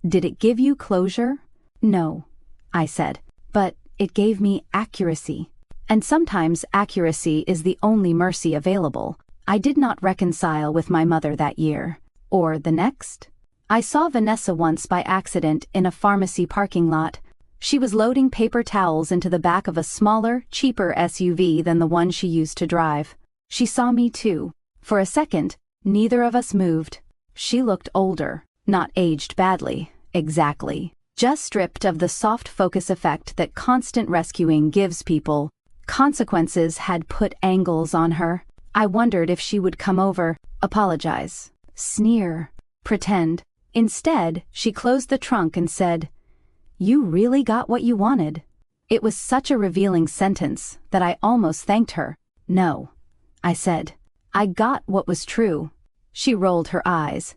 "Did it give you closure?" No, I said, but it gave me accuracy. And sometimes accuracy is the only mercy available. I did not reconcile with my mother that year. Or the next. I saw Vanessa once by accident in a pharmacy parking lot. She was loading paper towels into the back of a smaller, cheaper SUV than the one she used to drive. She saw me too. For a second, neither of us moved. She looked older, not aged badly, exactly. Just stripped of the soft focus effect that constant rescuing gives people. Consequences had put angles on her. I wondered if she would come over, apologize, sneer, pretend. Instead, she closed the trunk and said, "You really got what you wanted." It was such a revealing sentence that I almost thanked her. "No," I said. "I got what was true." She rolled her eyes.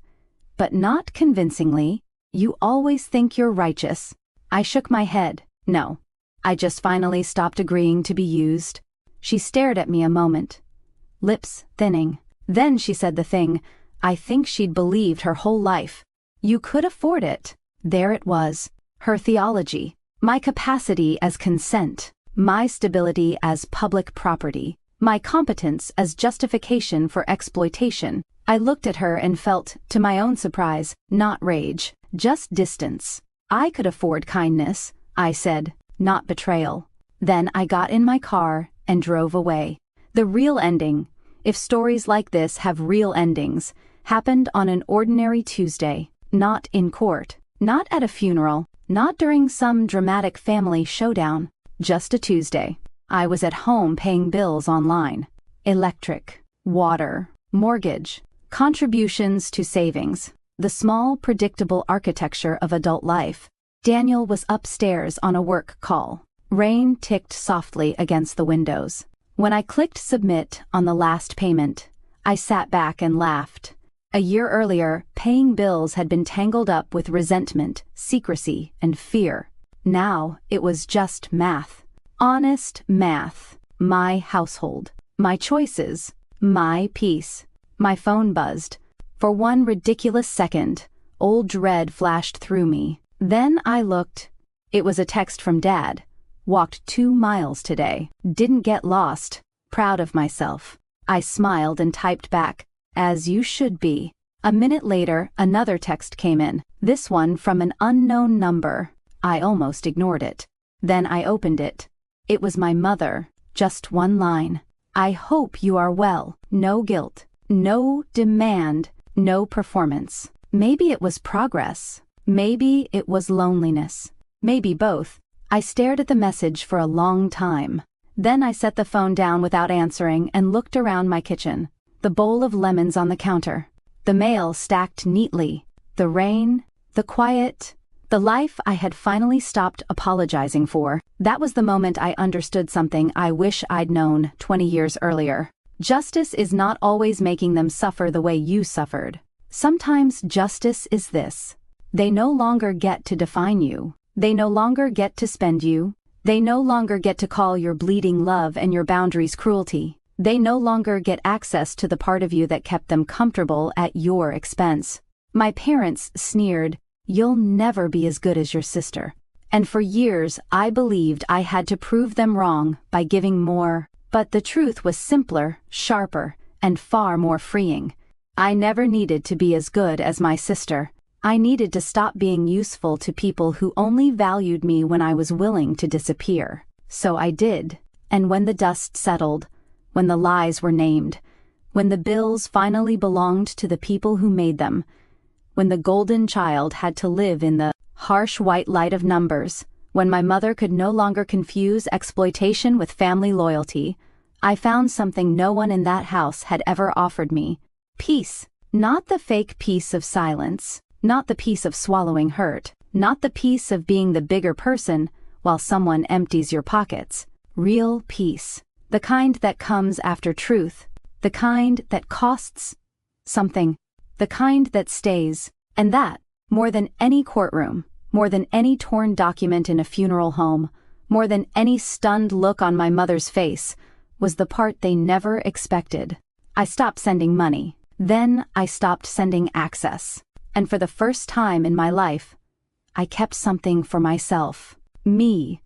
"But not convincingly. You always think you're righteous." I shook my head. "No. I just finally stopped agreeing to be used." She stared at me a moment, lips thinning. Then she said the thing I think she'd believed her whole life. "You could afford it." There it was. Her theology. My capacity as consent. My stability as public property. My competence as justification for exploitation. I looked at her and felt, to my own surprise, not rage, just distance. I could afford kindness, I said, not betrayal. Then I got in my car and drove away. The real ending, if stories like this have real endings, happened on an ordinary Tuesday, not in court, not at a funeral, not during some dramatic family showdown, just a Tuesday. I was at home paying bills online. Electric, water, mortgage, contributions to savings, the small, predictable architecture of adult life. Daniel was upstairs on a work call. Rain ticked softly against the windows. When I clicked submit on the last payment, I sat back and laughed. A year earlier, paying bills had been tangled up with resentment, secrecy, and fear. Now, it was just math. Honest math. My household. My choices. My peace. My phone buzzed. For one ridiculous second, old dread flashed through me. Then I looked. It was a text from Dad. "Walked 2 miles today. Didn't get lost. Proud of myself." I smiled and typed back, "As you should be." A minute later, another text came in, this one from an unknown number. I almost ignored it. Then I opened it. It was my mother, just one line. "I hope you are well. No guilt. No demand. No performance." Maybe it was progress. Maybe it was loneliness. Maybe both. I stared at the message for a long time. Then I set the phone down without answering and looked around my kitchen. The bowl of lemons on the counter. The mail stacked neatly. The rain. The quiet. The life I had finally stopped apologizing for. That was the moment I understood something I wish I'd known 20 years earlier. Justice is not always making them suffer the way you suffered. Sometimes justice is this. They no longer get to define you. They no longer get to spend you. They no longer get to call your bleeding love and your boundaries cruelty. They no longer get access to the part of you that kept them comfortable at your expense. My parents sneered, "You'll never be as good as your sister." And for years I believed I had to prove them wrong by giving more. But the truth was simpler, sharper, and far more freeing. I never needed to be as good as my sister. I needed to stop being useful to people who only valued me when I was willing to disappear. So I did. And when the dust settled, when the lies were named, when the bills finally belonged to the people who made them, when the golden child had to live in the harsh white light of numbers, when my mother could no longer confuse exploitation with family loyalty, I found something no one in that house had ever offered me. Peace. Not the fake peace of silence. Not the peace of swallowing hurt. Not the peace of being the bigger person while someone empties your pockets. Real peace. The kind that comes after truth. The kind that costs something. The kind that stays. And that, more than any courtroom, more than any torn document in a funeral home, more than any stunned look on my mother's face, was the part they never expected. I stopped sending money. Then I stopped sending access. And for the first time in my life, I kept something for myself. Me.